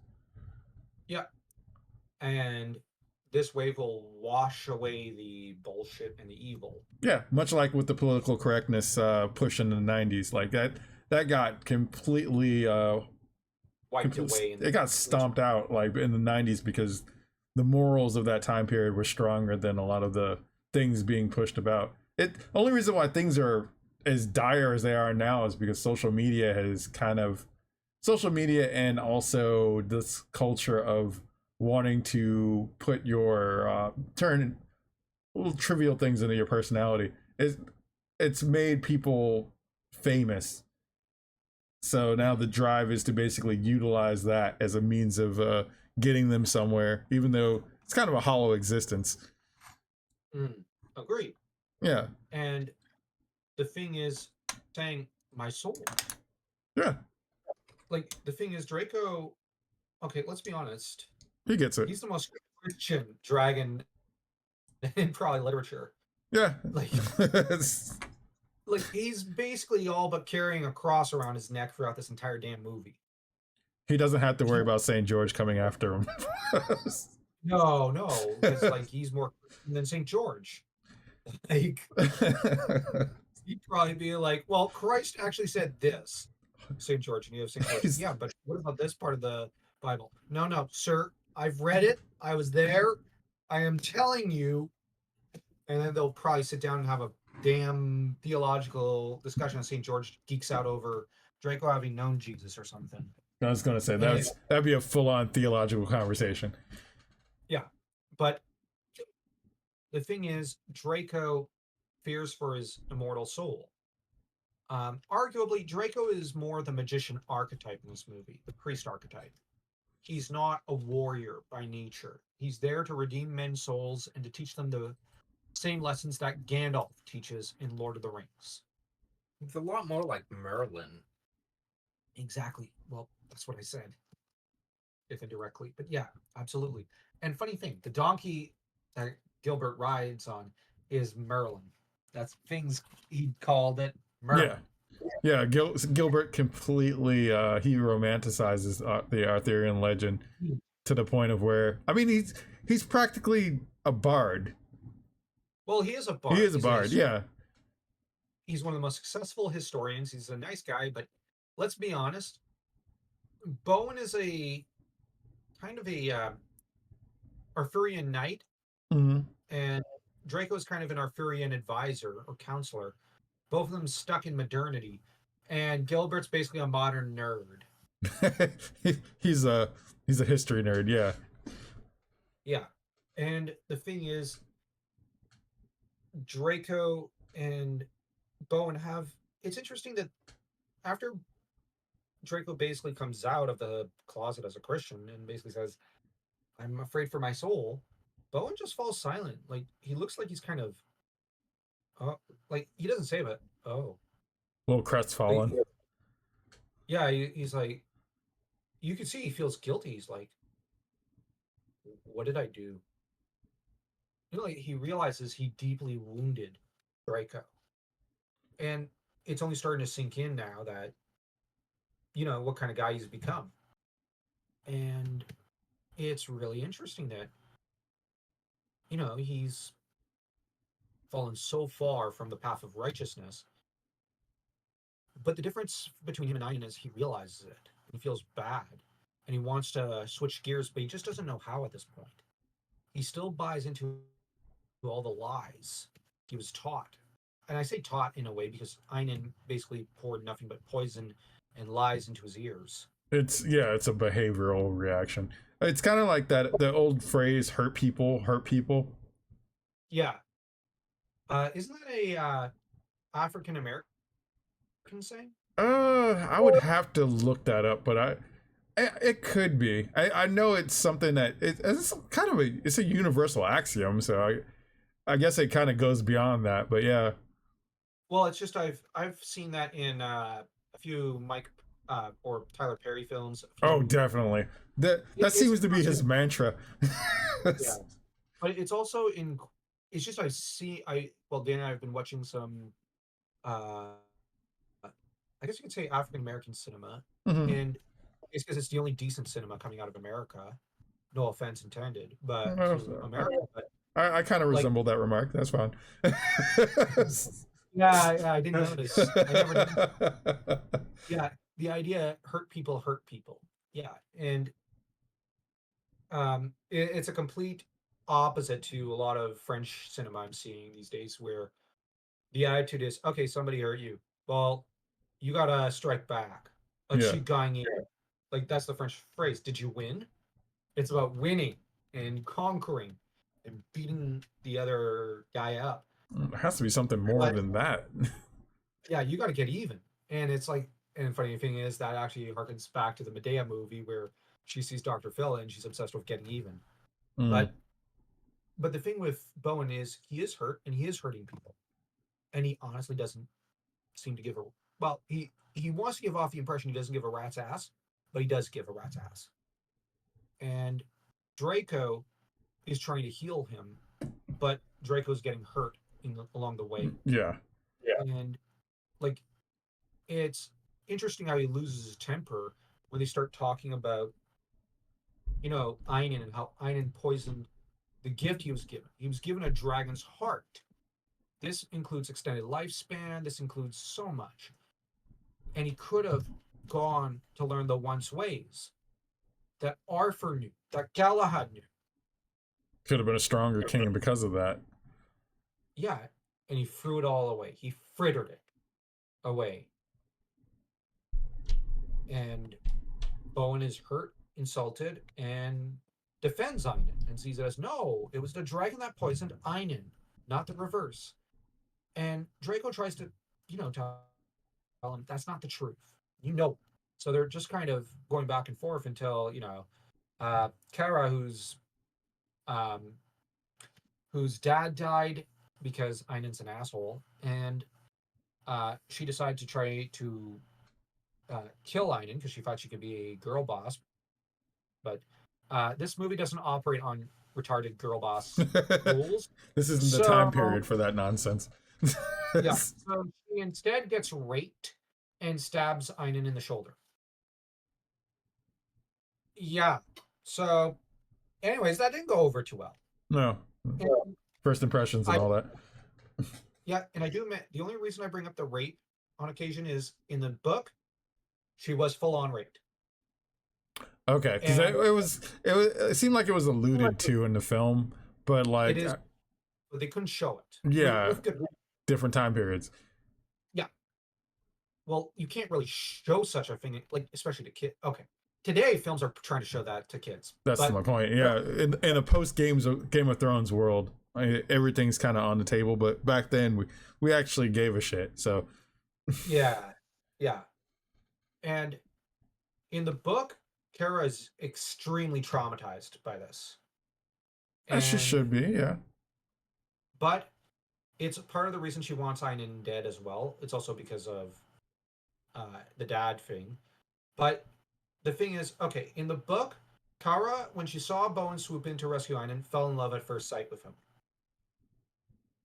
Yeah, and this wave will wash away the bullshit and the evil, Yeah, much like with the political correctness push in the '90s, like that got completely wiped away in the it got stomped out like in the '90s because the morals of that time period were stronger than a lot of the things being pushed about. It only reason why things are as dire as they are now is because social media and also this culture of wanting to put your turn little trivial things into your personality. It's made people famous. So now the drive is to basically utilize that as a means of getting them somewhere, even though it's kind of a hollow existence. Mm, agreed. Yeah, And the thing is, saying my soul. yeah, Like the thing is, Draco. Okay, let's be honest. he gets it. He's the most Christian dragon in probably literature. Yeah, Like, like he's basically all but carrying a cross around his neck throughout this entire damn movie. He doesn't have to worry about St. George coming after him. No, because like he's more Christian than St. George. Like he'd probably be like, well, Christ actually said this, St. George, and you have St. George. He's- Yeah, but what about this part of the Bible? No, sir. I've read it. I was there. I am telling you. And then they'll probably sit down and have a damn theological discussion. St. George geeks out over Draco having known Jesus or something. I was gonna say And, that'd be a full-on theological conversation. yeah, but the thing is, Draco fears for his immortal soul. Arguably, Draco is more the magician archetype in this movie, the priest archetype. He's not a warrior by nature. He's there to redeem men's souls and to teach them the same lessons that Gandalf teaches in Lord of the Rings. It's a lot more like Merlin. Exactly. Well, that's what I said, if indirectly. But yeah, absolutely. And funny thing, the donkey that Gilbert rides on is Merlin. That's things he called it Merlin. Yeah, Gilbert completely he romanticizes the Arthurian legend to the point of where I mean he's practically a bard. Well, he is a bard. He is a bard, yeah. He's one of the most successful historians. He's a nice guy, but let's be honest. Bowen is a kind of a Arthurian knight, Mm-hmm. and Draco is kind of an Arthurian advisor or counselor. Both of them stuck in modernity, and Gilbert's basically a modern nerd. he's a history nerd, yeah. Yeah, and the thing is, Draco and Bowen have. It's interesting that after Draco basically comes out of the closet as a Christian and basically says, "I'm afraid for my soul," Bowen just falls silent. Like he looks like he's kind of, like he doesn't say it. Oh, A little crestfallen. like, yeah, he's like, you can see he feels guilty. He's like, "What did I do?" You know, like he realizes he deeply wounded Draco, and it's only starting to sink in now that what kind of guy he's become, and it's really interesting that he's fallen so far from the path of righteousness. But the difference between him and Ian is he realizes it. And he feels bad. And he wants to switch gears, but he just doesn't know how at this point. He still buys into all the lies he was taught. And I say taught in a way because Einan basically poured nothing but poison and lies into his ears. It's a behavioral reaction. It's kind of like the old phrase hurt people hurt people. Yeah. Isn't that a African American saying? I would have to look that up, but it could be. I know it's something that it's kind of it's a universal axiom, so I guess it kind of goes beyond that, but yeah. Well, it's just I've seen that in a few Mike or Tyler Perry films. Oh, definitely. That seems to be his mantra. Yeah, but it's also in. It's just Dan and I have been watching some. I guess you could say African American cinema, Mhm. and it's because it's the only decent cinema coming out of America. No offense intended, but to Uh, America. But I kind of like, resemble that remark. That's fine. yeah, I didn't notice. I never noticed. Yeah, the idea hurt people. Yeah, and it's a complete opposite to a lot of French cinema I'm seeing these days, where the attitude is, okay, somebody hurt you. Well, you gotta strike back. Like Yeah. like that's the French phrase. Did you win? It's about winning and conquering and beating the other guy up. There has to be something more than that. Yeah, you got to get even. And it's like, and funny thing is that actually harkens back to the Medea movie where she sees Dr. Phil and she's obsessed with getting even. Mm. But the thing with Bowen is he is hurt and he is hurting people. And he honestly doesn't seem to give a he wants to give off the impression he doesn't give a rat's ass, but he does give a rat's ass. And Draco is trying to heal him, but Draco's getting hurt along the way. Yeah. And like it's interesting how he loses his temper when they start talking about, Einon and how Einon poisoned the gift he was given. He was given a dragon's heart. This includes extended lifespan. This includes so much. And he could have gone to learn the once ways that Arthur knew, that Galahad knew. Could have been a stronger king because of that. Yeah. And he threw it all away. He frittered it away. And Bowen is hurt, insulted, and defends Einon and sees it as, no, it was the dragon that poisoned Einon, not the reverse. And Draco tries to, tell him that's not the truth. So they're just kind of going back and forth until, Kara, whose dad died because Einon's an asshole, and she decided to try to kill Einon because she thought she could be a girl boss. But this movie doesn't operate on retarded girl boss rules. This isn't the time period for that nonsense. Yeah, so she instead gets raped and stabs Einon in the shoulder. Yeah. So, anyways, that didn't go over too well. No. And First impressions and all that. Yeah, and I do admit the only reason I bring up the rape on occasion is in the book, she was full on raped. Okay, because it seemed like it was alluded to in the film, but like it is, but they couldn't show it. Yeah, with good, different time periods. Yeah. Well, you can't really show such a thing, like especially to kids. Okay, today films are trying to show that to kids. That's my point. Yeah, in a post Game of Thrones world, everything's kind of on the table, but back then we actually gave a shit. So yeah, and in the book, Kara is extremely traumatized by this. As she should be, yeah. But it's part of the reason she wants Einon dead as well. It's also because of the dad thing. But the thing is, okay, in the book, Kara, when she saw Bowen swoop in to rescue Einon, fell in love at first sight with him.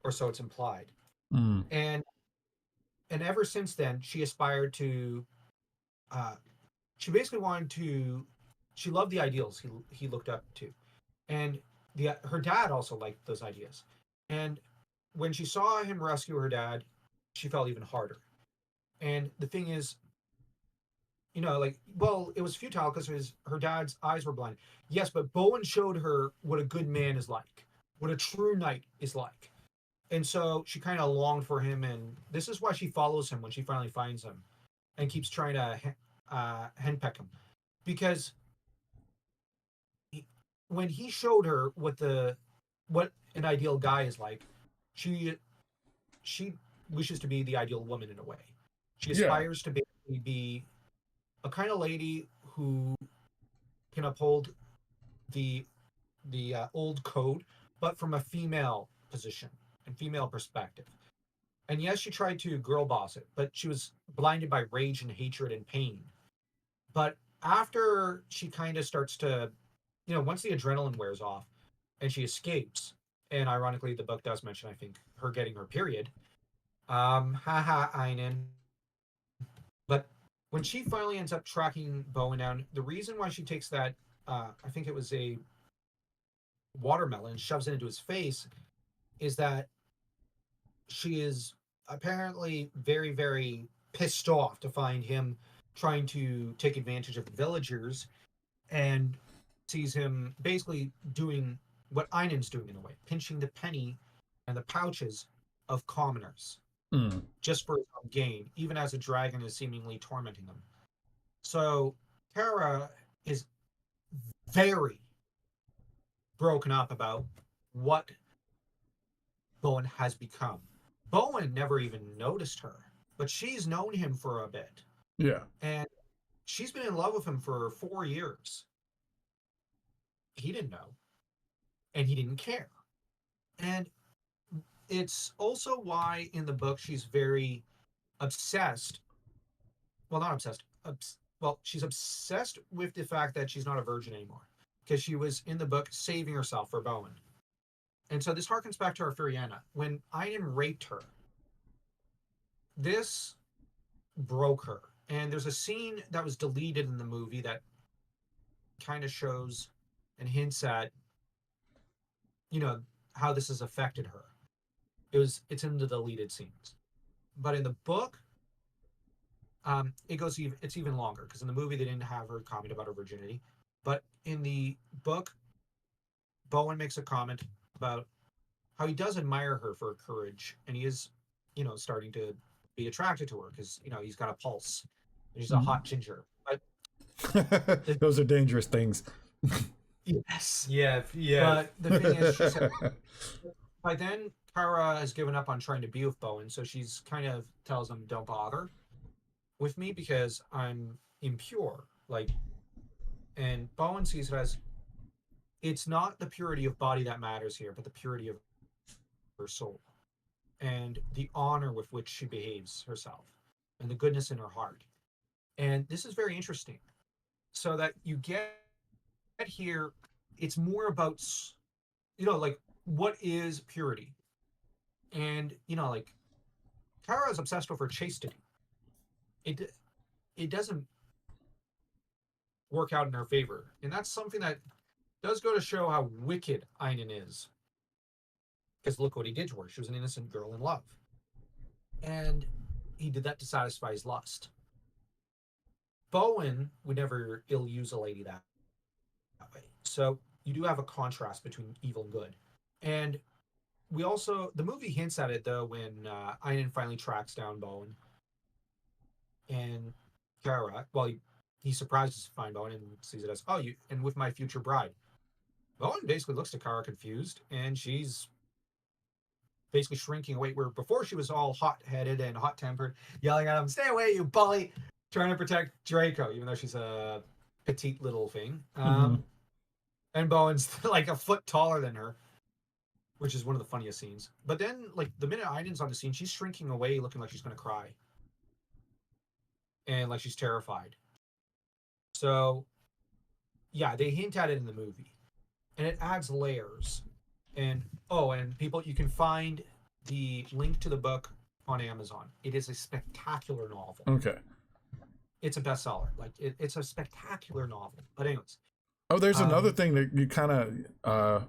Or so it's implied. Mm. And ever since then, she aspired to... she basically wanted to... She loved the ideals he looked up to. And her dad also liked those ideas. And when she saw him rescue her dad, she felt even harder. And the thing is, it was futile because her dad's eyes were blind. Yes, but Bowen showed her what a good man is like, what a true knight is like. And so she kind of longed for him, and this is why she follows him when she finally finds him and keeps trying to henpeck him. Because when he showed her what an ideal guy is like, she wishes to be the ideal woman in a way. She aspires to be a kind of lady who can uphold the old code, but from a female position and female perspective. And yes, she tried to girl boss it, but she was blinded by rage and hatred and pain. But after she kind of starts to, once the adrenaline wears off and she escapes, and ironically, the book does mention, I think, her getting her period. Haha, Einon. But when she finally ends up tracking Bowen down, the reason why she takes that, I think it was a watermelon, shoves it into his face, is that she is apparently very, very pissed off to find him trying to take advantage of the villagers, and sees him basically doing what Einon's doing in a way, pinching the penny and the pouches of commoners just for his own gain, even as a dragon is seemingly tormenting them. So Kara is very broken up about what Bowen has become. Bowen never even noticed her, but she's known him for a bit. Yeah. And she's been in love with him for 4 years. He didn't know. And he didn't care. And it's also why in the book she's very obsessed. Well, not obsessed. She's obsessed with the fact that she's not a virgin anymore. Because she was in the book saving herself for Bowen. And so this harkens back to Arthuriana. When Einon raped her, this broke her. And there's a scene that was deleted in the movie that kind of shows and hints at, you know, how this has affected her. It's in the deleted scenes. But in the book, it's even longer because in the movie they didn't have her comment about her virginity. But in the book, Bowen makes a comment about how he does admire her for her courage, and he is, starting to be attracted to her because he's got a pulse. She's a hot ginger. But those are dangerous things. yes, Yes, yes. but the thing is, she said by then Kara has given up on trying to be with Bowen, so she's kind of tells him, "Don't bother with me because I'm impure." And Bowen sees it as it's not the purity of body that matters here, but the purity of her soul and the honor with which she behaves herself and the goodness in her heart. And this is very interesting. So that you get here, it's more about, what is purity? And, Kara is obsessed with her chastity. It doesn't work out in her favor. And that's something that does go to show how wicked Einan is. Because look what he did to her. She was an innocent girl in love. And he did that to satisfy his lust. Bowen would never ill-use a lady that way. So you do have a contrast between evil and good. And the movie hints at it, though, when Einan finally tracks down Bowen. And Kara, he surprises to find Bowen and sees it as, and with my future bride. Bowen basically looks to Kara confused, and she's basically shrinking away, where before she was all hot-headed and hot-tempered, yelling at him, "Stay away, you bully!" trying to protect Draco, even though she's a petite little thing. And Bowen's like a foot taller than her, which is one of the funniest scenes. But then, the minute Ainan's on the scene, she's shrinking away, looking like she's going to cry. And like she's terrified. So, yeah, they hint at it in the movie. And it adds layers. And people, you can find the link to the book on Amazon. It is a spectacular novel. Okay. It's a bestseller. It's a spectacular novel. But anyways. Oh, there's another thing that you kind of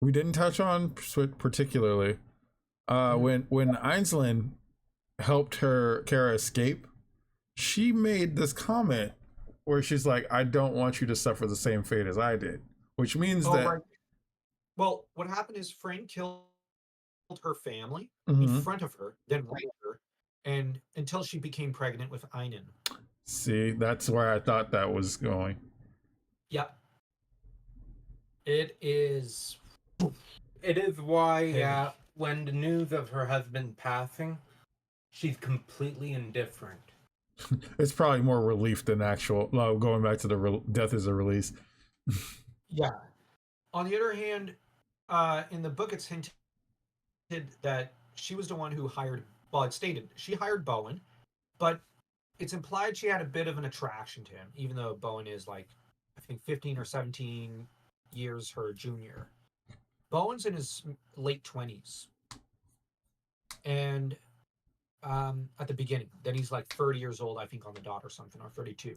we didn't touch on particularly. When Ainsland helped Kara escape, she made this comment where she's like, "I don't want you to suffer the same fate as I did," which means that. Right. Well, what happened is Frayne killed her family Mm-hmm. in front of her, then raped her, and until she became pregnant with Einan. See, that's where I thought that was going. Yeah. It is. It is why, when the news of her husband passing, she's completely indifferent. It's probably more relief than actual. Going back to the death is a release. Yeah. On the other hand, in the book, it's hinted that she was the one who hired. Well, it's stated she hired Bowen, but it's implied she had a bit of an attraction to him, even though Bowen is I think 15 or 17 years her junior. Bowen's in his late 20s, and at the beginning, then he's 30 years old, I think, on the dot or something, or 32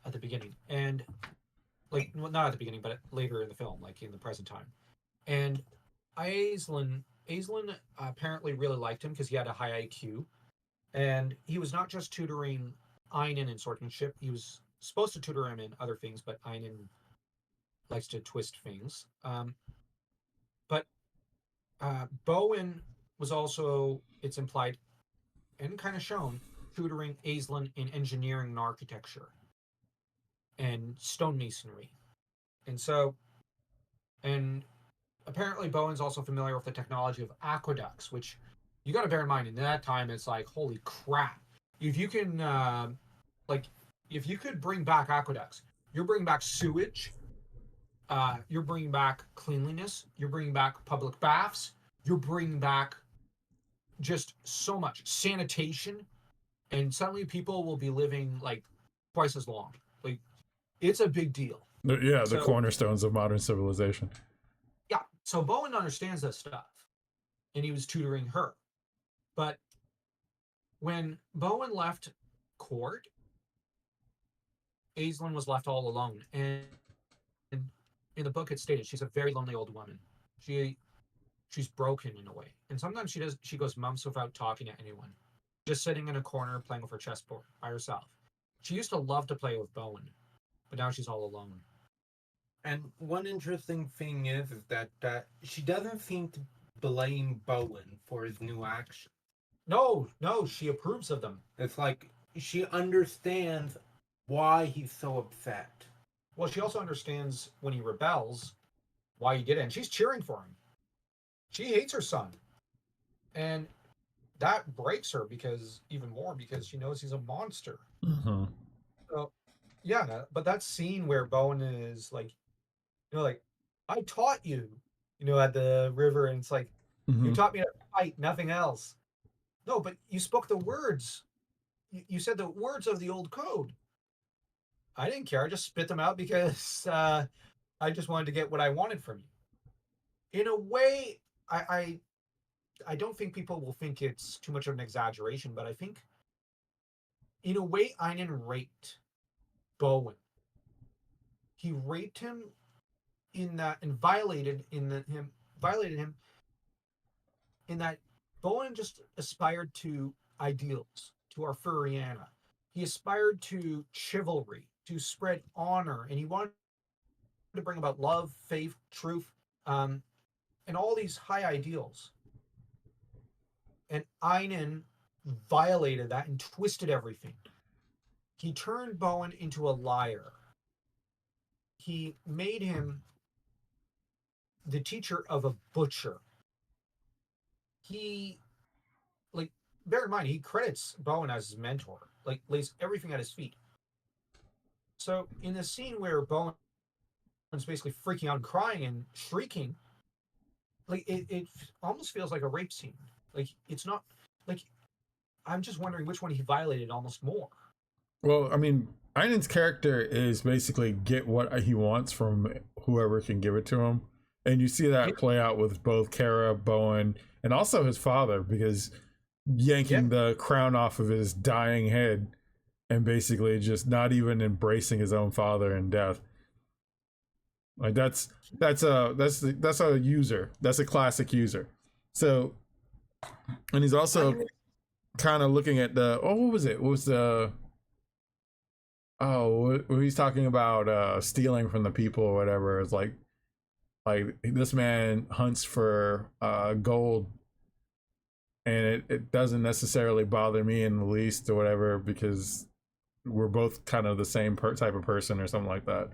at the beginning, and not at the beginning, but later in the film, in the present time. And Aislinn apparently really liked him because he had a high IQ, and he was not just tutoring Einan in swordsmanship. He was supposed to tutor him in other things, but Einan likes to twist things. But Bowen was also, it's implied and kind of shown, tutoring Aislinn in engineering and architecture and stonemasonry. And apparently Bowen's also familiar with the technology of aqueducts, which you got to bear in mind, in that time, it's holy crap. If you can, if you could bring back aqueducts, you're bringing back sewage, you're bringing back cleanliness, you're bringing back public baths, you're bringing back just so much sanitation, and suddenly people will be living twice as long. It's a big deal. Yeah, the cornerstones of modern civilization. Yeah, so Bowen understands that stuff, and he was tutoring her. But when Bowen left court, Aislinn was left all alone, and in the book, it's stated she's a very lonely old woman. She she's broken in a way, and sometimes she goes months without talking to anyone, just sitting in a corner playing with her chessboard by herself. She used to love to play with Bowen, but now she's all alone. And one interesting thing is that she doesn't seem to blame Bowen for his new action. No, no, she approves of them. It's like she understands why he's so upset. Well, she also understands when he rebels why he did it, and she's cheering for him. She hates her son, and that breaks her because even more because she knows he's a monster. Mm-hmm. So, yeah, but that scene where Bowen is like, like I taught you, at the river, and it's like Mm-hmm. you taught me to fight, nothing else. No, but you spoke the words. You said the words of the old code. I didn't care. I just spit them out because I just wanted to get what I wanted from you. In a way, I don't think people will think it's too much of an exaggeration, but I think in a way Einan raped Bowen. He raped him in that and violated him in that Bowen just aspired to ideals, to Arthuriana. He aspired to chivalry, to spread honor, and he wanted to bring about love, faith, truth, and all these high ideals. And Einan violated that and twisted everything. He turned Bowen into a liar. He made him the teacher of a butcher. He, bear in mind, he credits Bowen as his mentor, lays everything at his feet. So in the scene where Bowen's basically freaking out and crying and shrieking, it almost feels like a rape scene. It's not, I'm just wondering which one he violated almost more. Well, I mean, Einan's character is basically get what he wants from whoever can give it to him. And you see that play out with both Kara, Bowen, and also his father, because yanking the crown off of his dying head and basically just not even embracing his own father in death. Like that's a user. That's a classic user. So, and he's also kind of looking at what was it? What was the he's talking about stealing from the people or whatever. It's like this man hunts for gold, and it doesn't necessarily bother me in the least or whatever, because we're both kind of the same type of person or something like that.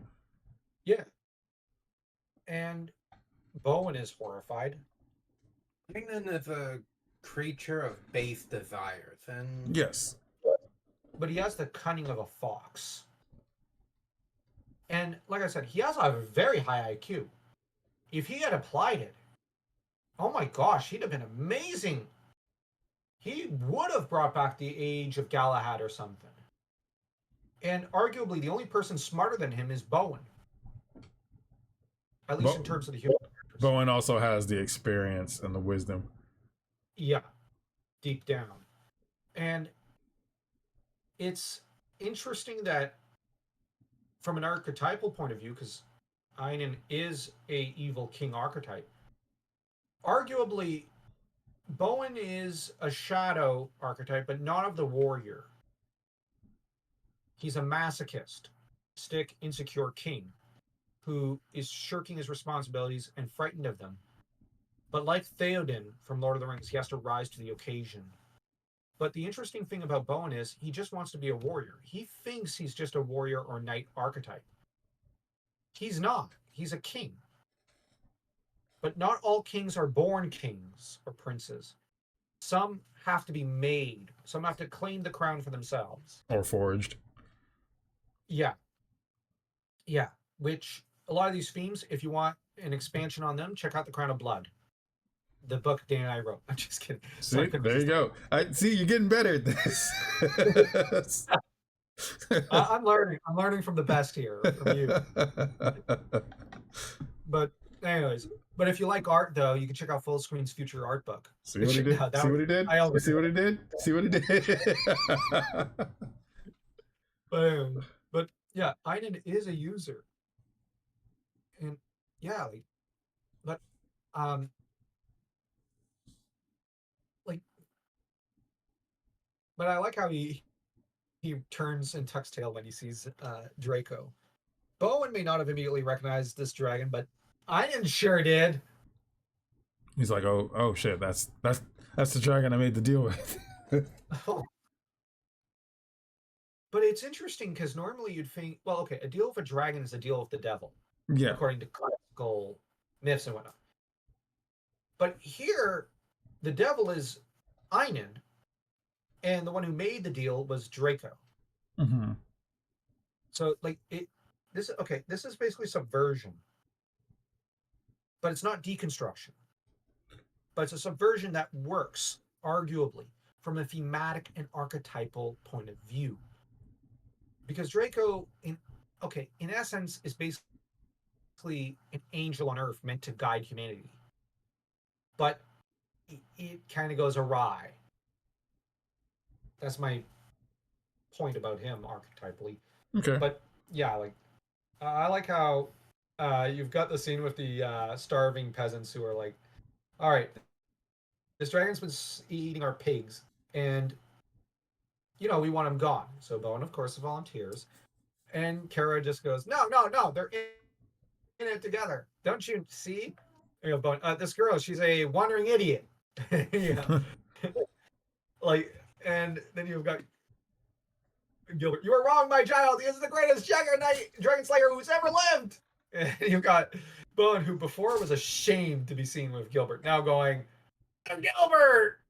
Yeah. And Bowen is horrified. Einan is a creature of base desires, and yes, but he has the cunning of a fox. And like I said, he has a very high IQ. If he had applied it, oh my gosh, he'd have been amazing. He would have brought back the age of Galahad or something. And arguably, the only person smarter than him is Bowen. At least in terms of the human characters. Bowen also has the experience and the wisdom. Yeah, deep down. And it's interesting that from an archetypal point of view, because Einan is a evil king archetype, arguably Bowen is a shadow archetype, but not of the warrior. He's a masochist, insecure king who is shirking his responsibilities and frightened of them. But like Theoden from Lord of the Rings, he has to rise to the occasion. But the interesting thing about Bowen is he just wants to be a warrior. He thinks he's just a warrior or knight archetype. He's not. He's a king. But not all kings are born kings or princes. Some have to be made. Some have to claim the crown for themselves. Or forged. Yeah. Yeah. Which a lot of these themes, if you want an expansion on them, check out The Crown of Blood. The book Dan and I wrote. I'm just kidding. See, there you go. See, you're getting better at this. I'm learning. I'm learning from the best here, from you. But anyways, But if you like art, though, you can check out Full Screen's future art book. See what he did? No, that See was, what he did? I You always see what he did? See what he did? but yeah, Einen is a user, and yeah, like, but um, like, but I like how he turns and tucks tail when he sees Draco. Bowen may not have immediately recognized this dragon, but Einen sure did. He's like, oh shit, that's the dragon I made the deal with. But it's interesting because normally you'd think, well, okay, a deal with a dragon is a deal with the devil, Yeah. according to classical myths and whatnot. But here, the devil is Einen, and the one who made the deal was Draco. Mm-hmm. So, like, this is basically subversion, but it's not deconstruction. But it's a subversion that works, arguably, from a thematic and archetypal point of view. Because Draco, in essence, is basically an angel on Earth meant to guide humanity. But it kind of goes awry. That's my point about him archetypally. Okay. But yeah, like I like how you've got the scene with the starving peasants who are like, "All right, this dragon's been eating our pigs, and we want him gone." So Bowen, of course, volunteers, and Kara just goes, "No, no, no, they're in it together. Don't you see?" Bowen, this girl, she's a wandering idiot. Yeah, like, and then you've got Gilbert. "You are wrong, my child. He is the greatest dragon slayer who's ever lived." And you've got Bowen, who before was ashamed to be seen with Gilbert, now going, "Gilbert!"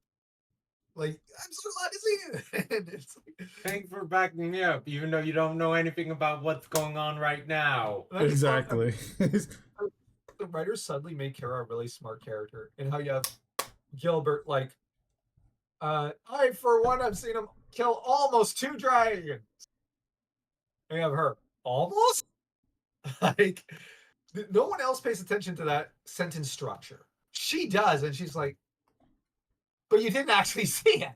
Like, "I'm so glad to see you." And it's like, Thanks for backing me up, even though you don't know anything about what's going on right now. Exactly. The writers suddenly made Kara a really smart character, and how you have Gilbert like, I for one have seen him kill almost 2 dragons. And you have her almost like no one else pays attention to that sentence structure. She does, and she's like, "But you didn't actually see it."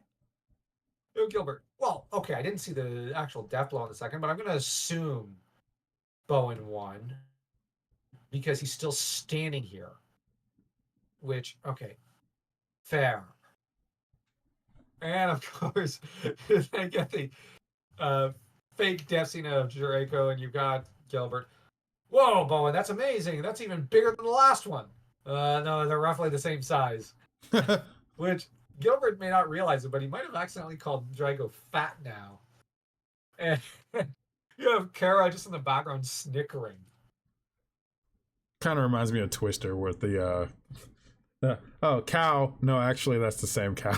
Gilbert, "Well, okay, I didn't see the actual death blow in the second, but I'm going to assume Bowen won because he's still standing here." Which, okay, fair. And of course, they get the fake death scene of Draco, and you've got Gilbert. "Whoa, Bowen, that's amazing. That's even bigger than the last one." No, they're roughly the same size. Which Gilbert may not realize it, but he might have accidentally called Drago fat now. And you have Kara just in the background snickering. Kind of reminds me of Twister with the oh, cow. No, actually that's the same cow.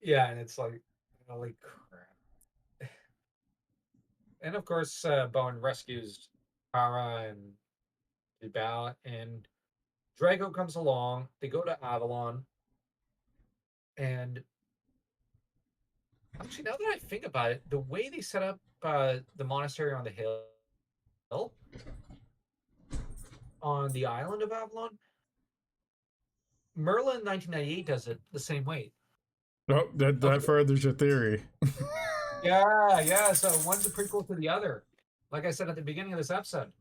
Yeah, and it's like, holy crap. And of course, Bowen rescues Kara and Bal, and Drago comes along. They go to Avalon, and actually, now that I think about it, the way they set up the monastery on the hill on the island of Avalon, Merlin 1998 does it the same way. Oh, that furthers your theory. Yeah. So one's a prequel to the other, like I said at the beginning of this episode.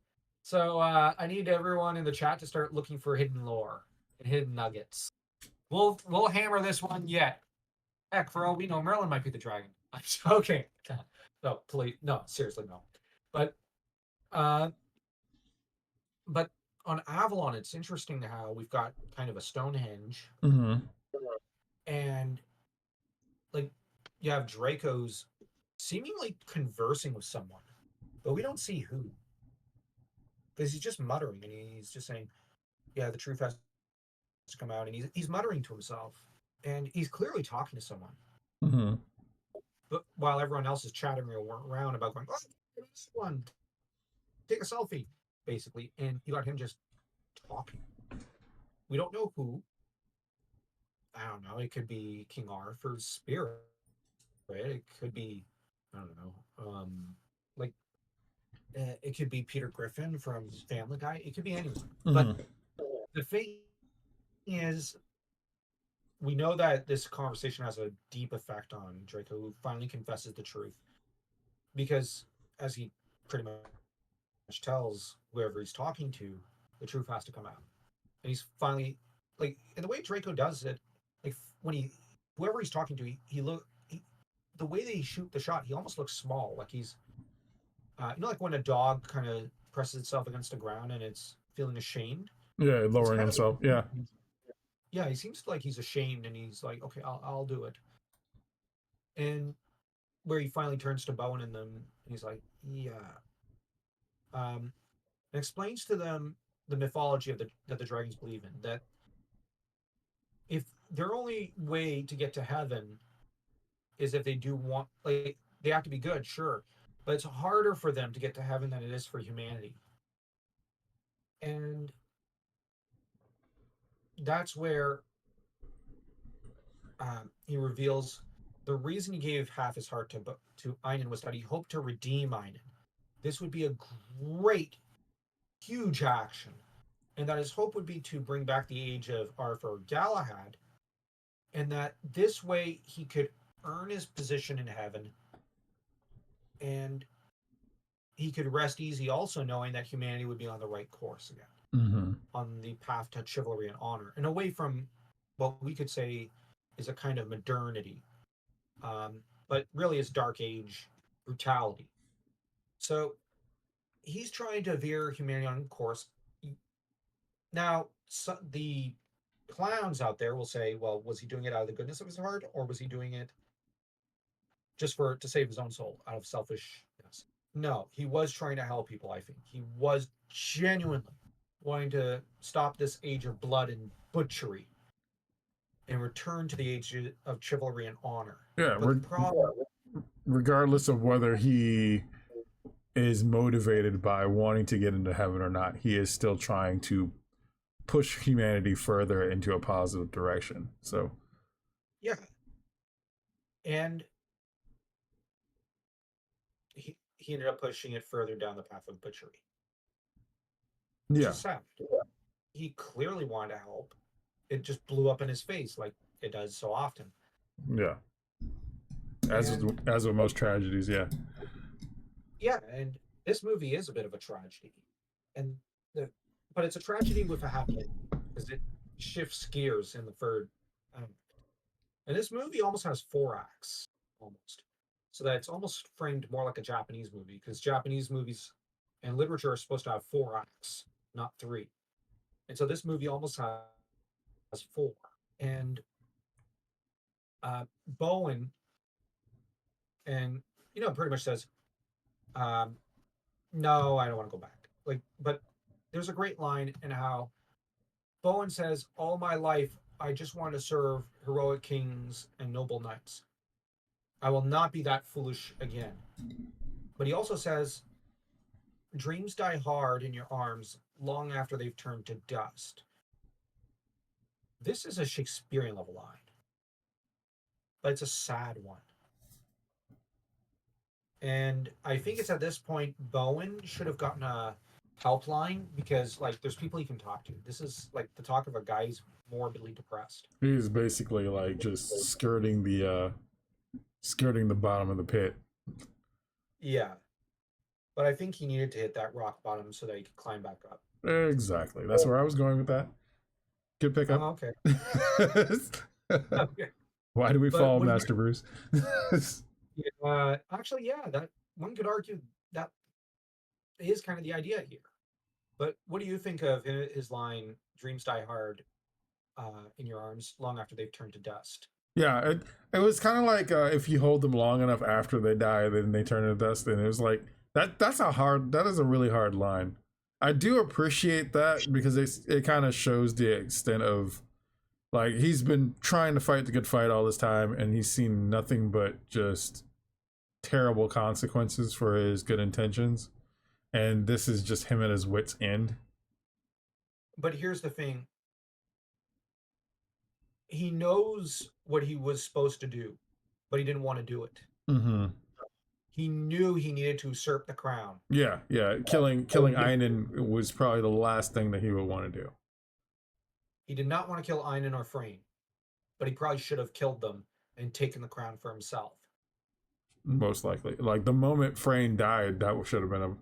So I need everyone in the chat to start looking for hidden lore and hidden nuggets. We'll hammer this one yet. Heck, for all we know, Merlin might be the dragon. Okay. No, please, no, seriously, no. But on Avalon, it's interesting how we've got kind of a Stonehenge, Mm-hmm. and like you have Draco's seemingly conversing with someone, but we don't see who, because he's just muttering and he's just saying, "Yeah, the truth has to come out," and he's muttering to himself, and he's clearly talking to someone. Mm-hmm. But while everyone else is chattering around about going, "Oh, this one, take a selfie," basically, and you got him just talking. We don't know who. I don't know. It could be King Arthur's spirit. Right? It could be, I don't know. Like It could be Peter Griffin from Family Guy. It could be anyone. But Hmm. the thing is, we know that this conversation has a deep effect on Draco, who finally confesses the truth. Because, as he pretty much tells whoever he's talking to, the truth has to come out. And he's finally, like, and the way Draco does it, like, when whoever he's talking to, the way they shoot the shot, he almost looks small. Like he's, like when a dog kind of presses itself against the ground and it's feeling ashamed. Yeah, It's lowering kind of himself. Yeah. yeah, he seems like he's ashamed and he's like, okay, I'll do it. And where he finally turns to Bowen and them, and he's like, yeah, and explains to them the mythology of that the dragons believe in. That if their only way to get to heaven is if they do want, like, they have to be good, sure, but it's harder for them to get to heaven than it is for humanity. And that's where he reveals the reason he gave half his heart to Einan was that he hoped to redeem Einan. This would be a great, huge action, and that his hope would be to bring back the age of Arthur Galahad, and that this way he could earn his position in heaven, and he could rest easy also knowing that humanity would be on the right course again, Hmm. on the path to chivalry and honor, and away from what we could say is a kind of modernity, but really is dark age brutality. So he's trying to veer humanity on course. Now, the clowns out there will say, well, was he doing it out of the goodness of his heart, or was he doing it just to save his own soul out of selfishness? No, he was trying to help people, I think. He was genuinely wanting to stop this age of blood and butchery and return to the age of chivalry and honor. Yeah. But the problem, Regardless of whether he is motivated by wanting to get into heaven or not, he is still trying to push humanity further into a positive direction. So, yeah, and he ended up pushing it further down the path of butchery, which yeah, is sad. He clearly wanted to help. It just blew up in his face like it does so often. yeah. And As with most tragedies, yeah. yeah, and this movie is a bit of a tragedy, and the but it's a tragedy with a happy ending because it shifts gears in the third. Um, and this movie almost has four acts, almost, so that it's almost framed more like a Japanese movie because Japanese movies and literature are supposed to have four acts, not three. And so this movie almost has four. And Bowen and pretty much says, um, "No, I don't want to go back." Like, but there's a great line in how Bowen says, "All my life, I just want to serve heroic kings and noble knights. I will not be that foolish again." But he also says, "Dreams die hard in your arms long after they've turned to dust." This is a Shakespearean level line, but it's a sad one. And I think it's at this point Bowen should have gotten a helpline because like there's people he can talk to. This is like the talk of a guy who's morbidly depressed. He's basically like just skirting the bottom of the pit. Yeah. But I think he needed to hit that rock bottom so that he could climb back up. Exactly. That's where I was going with that. Good pickup. Oh, okay. Okay. Why do we But fall, what do Master Bruce? actually, yeah, that one could argue that is kind of the idea here. But what do you think of his line, "Dreams die hard in your arms long after they've turned to dust"? Yeah, it was kind of like if you hold them long enough after they die, then they turn to dust. And it was like that is a really hard line. I do appreciate that because it kind of shows the extent of like he's been trying to fight the good fight all this time, and he's seen nothing but just terrible consequences for his good intentions. And this is just him at his wit's end. But here's the thing: he knows what he was supposed to do, but he didn't want to do it. Mm-hmm. he knew he needed to usurp the crown. Yeah, yeah. Killing Einan was probably the last thing that he would want to do. He did not want to kill Einan or Freyne, but he probably should have killed them and taken the crown for himself. Most likely. Like the moment Freyne died, that should have been a.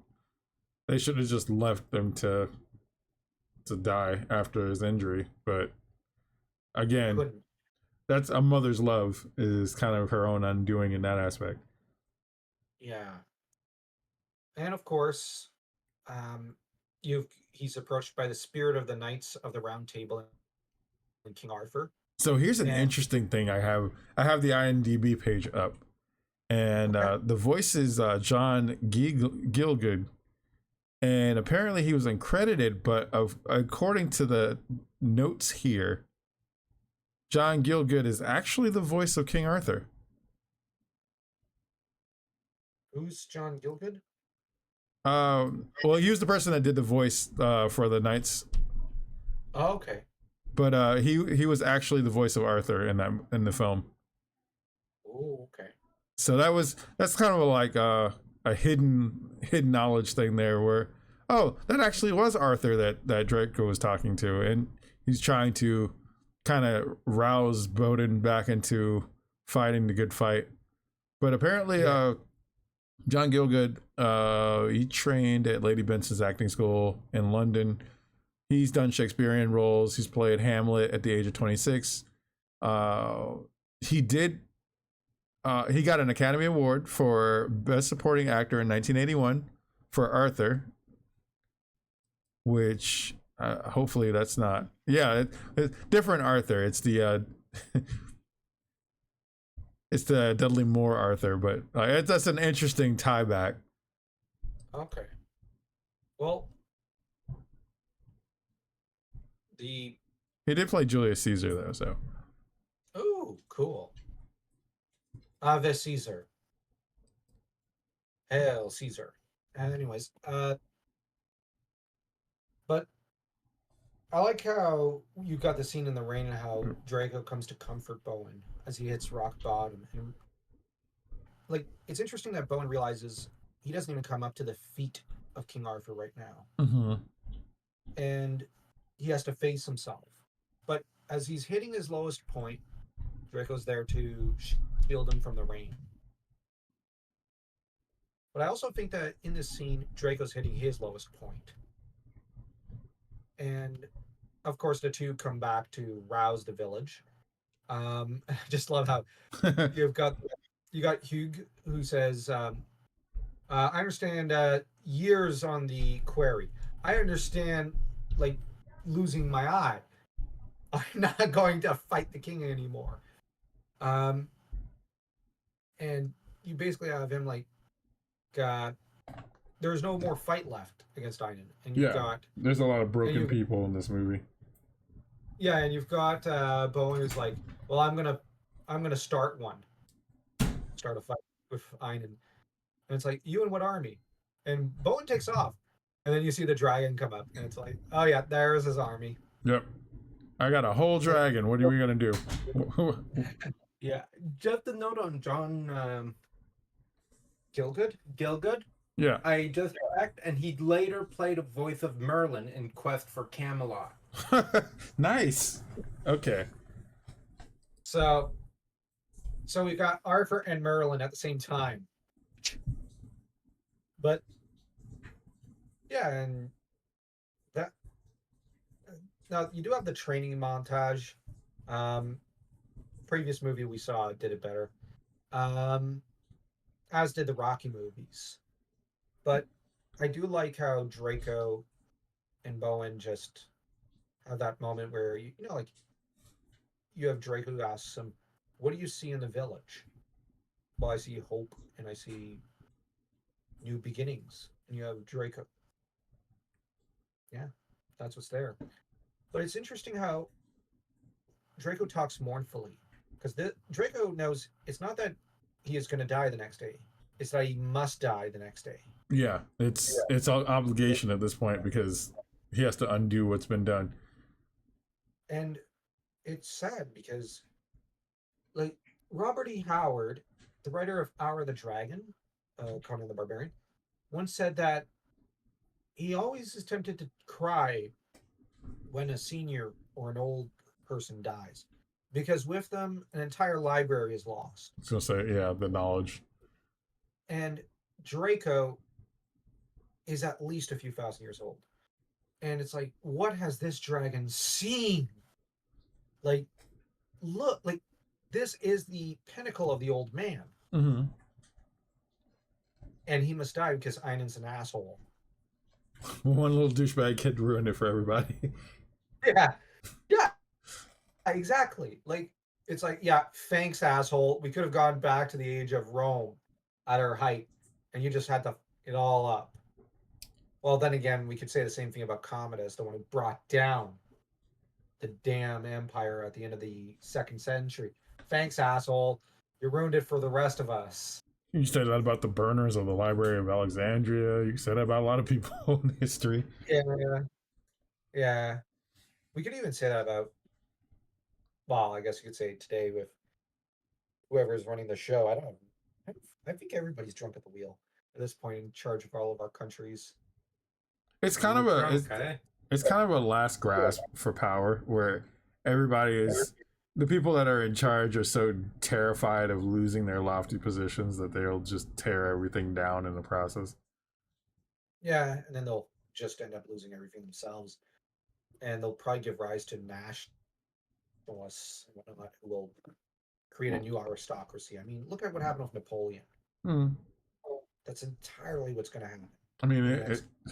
They should have just left him to die after his injury. But again, Couldn't. that's a mother's love is kind of her own undoing in that aspect. Yeah. And of course, he's approached by the spirit of the Knights of the Round Table and King Arthur. So here's an interesting thing. I have the IMDb page up, and the voice is John Gielgud, and apparently he was uncredited, but according to the notes here, John Gielgud is actually the voice of King Arthur. Who's John Gielgud? Well, he was the person that did the voice for the Knights. Oh, okay. But he was actually the voice of Arthur in the film. Oh, okay. So that's kind of like a hidden knowledge thing there, where that actually was Arthur that Draco was talking to, and he's trying to kind of rouse Bowden back into fighting the good fight. But apparently, John Gielgud, he trained at Lady Benson's acting school in London. He's done Shakespearean roles. He's played Hamlet at the age of 26. He got an Academy Award for Best Supporting Actor in 1981 for Arthur, which hopefully that's not. Yeah, it's different Arthur. It's the it's the Dudley Moore Arthur, but that's an interesting tie back. Okay. Well, he did play Julius Caesar though, so. Oh, cool. Ave Caesar. Hail Caesar. Anyways, but I like how you got the scene in the rain and how Draco comes to comfort Bowen as he hits rock bottom. And like, it's interesting that Bowen realizes he doesn't even come up to the feet of King Arthur right now. Mm-hmm. And he has to face himself. But as he's hitting his lowest point, Draco's there to shield him from the rain. But I also think that in this scene, Draco's hitting his lowest point. And of course, the two come back to rouse the village. I just love how you got Hugh, who says, I understand years on the quarry. I understand, like, losing my eye. I'm not going to fight the king anymore. And you basically have him like, there's no more fight left against Einan, and there's a lot of broken people in this movie. Yeah, and you've got Bowen who's like, well, I'm gonna start a fight with Einan, and it's like, you and what army? And Bowen takes off, and then you see the dragon come up, and it's like, oh yeah, there's his army. Yep, I got a whole dragon. What are we gonna do? Yeah, just a note on John Gielgud. Yeah, I just checked, and he later played a voice of Merlin in Quest for Camelot. Nice. Okay. So we've got Arthur and Merlin at the same time. But yeah, and that now you do have the training montage. Previous movie we saw did it better. As did the Rocky movies. But I do like how Draco and Bowen just have that moment where you know, like, you have Draco who asks him, what do you see in the village? Well, I see hope and I see new beginnings. And you have Draco. Yeah, that's what's there. But it's interesting how Draco talks mournfully, because Draco knows it's not that he is going to die the next day. It's that he must die the next day. Yeah, it's an obligation at this point because he has to undo what's been done. And it's sad because, like, Robert E. Howard, the writer of Hour of the Dragon, Conan the Barbarian, once said that he always is tempted to cry when a senior or an old person dies, because with them an entire library is lost. I was gonna say, yeah, the knowledge. And Draco is at least a few thousand years old. And it's like, what has this dragon seen? Like, look, like, this is the pinnacle of the old man. Mm-hmm. And he must die because Einen's an asshole. One little douchebag kid ruined it for everybody. Yeah. Yeah. Exactly. Like, it's like, yeah, thanks, asshole. We could have gone back to the age of Rome at our height, and you just had to it all up. Well, then again, we could say the same thing about Commodus, the one who brought down the damn empire at the end of the 2nd century. Thanks, asshole. You ruined it for the rest of us. You said that about the burners of the Library of Alexandria. You said that about a lot of people in history. Yeah. We could even say that about, well, I guess you could say today with whoever's running the show. I don't know. I think everybody's drunk at the wheel at this point, in charge of all of our countries. It's kind of a okay. it's kind of a last grasp for power where everybody is the people that are in charge are so terrified of losing their lofty positions that they'll just tear everything down in the process. Yeah, and then they'll just end up losing everything themselves. And they'll probably give rise to nationalists and whatnot who will create a new aristocracy. I mean, look at what happened with Napoleon. Mm. That's entirely what's going to happen. I mean,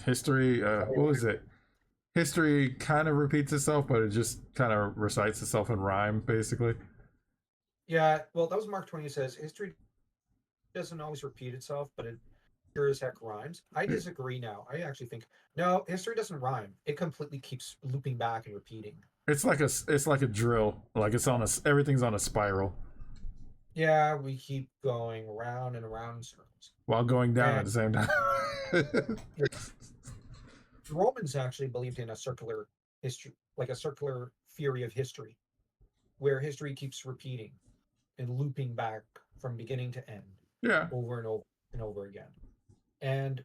history, what was it? History kind of repeats itself, but it just kind of recites itself in rhyme, basically. Yeah, well, that was Mark Twain who says history doesn't always repeat itself, but it sure as heck rhymes. I disagree now. I actually think, no, history doesn't rhyme. It completely keeps looping back and repeating. It's like a drill. Like everything's on a spiral. Yeah, we keep going round and around in circles. While going down at the same time. The Romans actually believed in a circular history, like a circular theory of history, where history keeps repeating and looping back from beginning to end, over and over and over again. And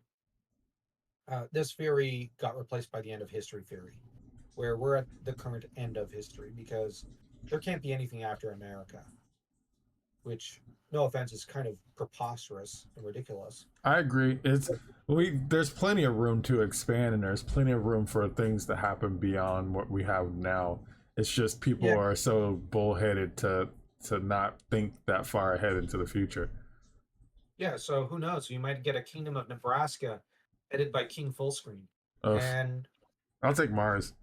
this theory got replaced by the end of history theory, where we're at the current end of history because there can't be anything after America, which, no offense, is kind of preposterous and ridiculous. I agree. There's plenty of room to expand, and there's plenty of room for things to happen beyond what we have now. It's just people are so bullheaded to not think that far ahead into the future. Yeah, so who knows? You might get a Kingdom of Nebraska headed by King Fullscreen. And I'll take Mars.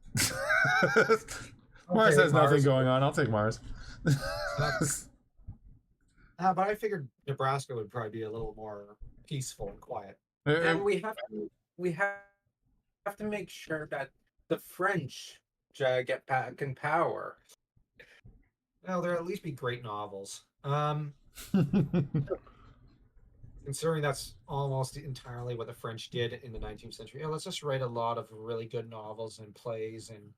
Mars has nothing going on. I'll take Mars. But I figured Nebraska would probably be a little more peaceful and quiet. And we have to make sure that the French get back in power. Well, there'll at least be great novels. Considering that's almost entirely what the French did in the 19th century. Yeah, let's just write a lot of really good novels and plays and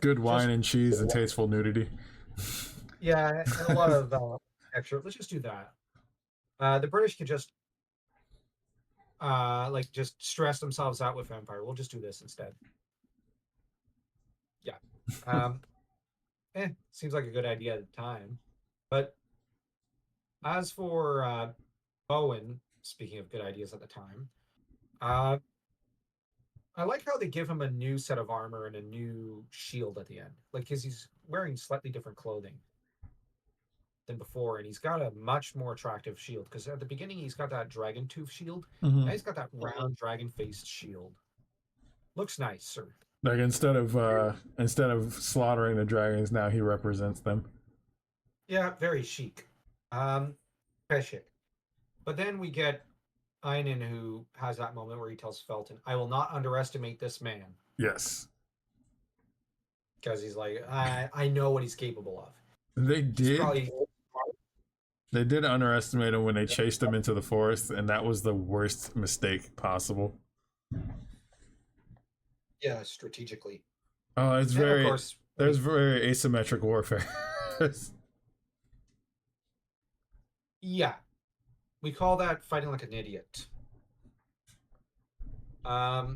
good wine and cheese and tasteful nudity. Yeah, and a lot of extra. Let's just do that. The British could just just stress themselves out with empire. We'll just do this instead. Yeah. Seems like a good idea at the time. But as for Bowen, speaking of good ideas at the time, I like how they give him a new set of armor and a new shield at the end. Like, because he's wearing slightly different clothing than before, and he's got a much more attractive shield. Because at the beginning, he's got that dragon tooth shield. Mm-hmm. Now he's got that round dragon-faced shield. Looks nice, sir. Like instead of slaughtering the dragons, now he represents them. Yeah, very chic. Very chic. But then we get Einen, who has that moment where he tells Felton, "I will not underestimate this man." Yes. Because he's like, I know what he's capable of. They did underestimate him when they chased him into the forest, and that was the worst mistake possible. Yeah, strategically. Oh, it's very... There's very asymmetric warfare. Yeah. we call that fighting like an idiot. Yeah,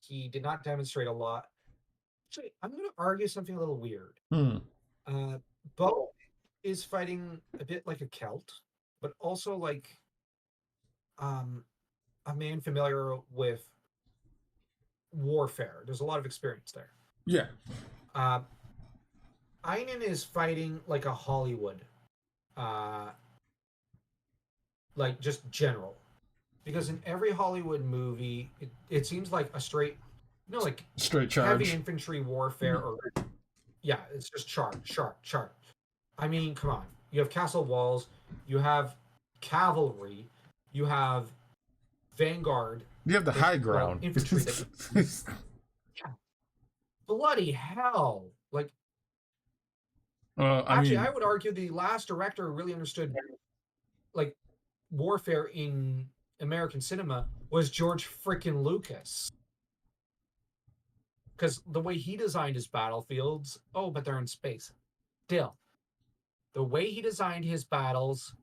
he did not demonstrate a lot. Actually, I'm going to argue something a little weird. Bo is fighting a bit like a Celt, but also like a man familiar with warfare. There's a lot of experience there. Yeah. Einan is fighting like a Hollywood, like just general. Because in every Hollywood movie, it seems like a straight, like straight charge, heavy infantry warfare, or yeah, it's just charge. I mean, come on. You have castle walls, you have cavalry, you have vanguard. You have the high ground. Infantry. Yeah. Bloody hell! Like, I would argue the last director really understood, like, warfare in American cinema was George frickin' Lucas. Because the way he designed his battlefields, but they're in space. Still, the way he designed his battles,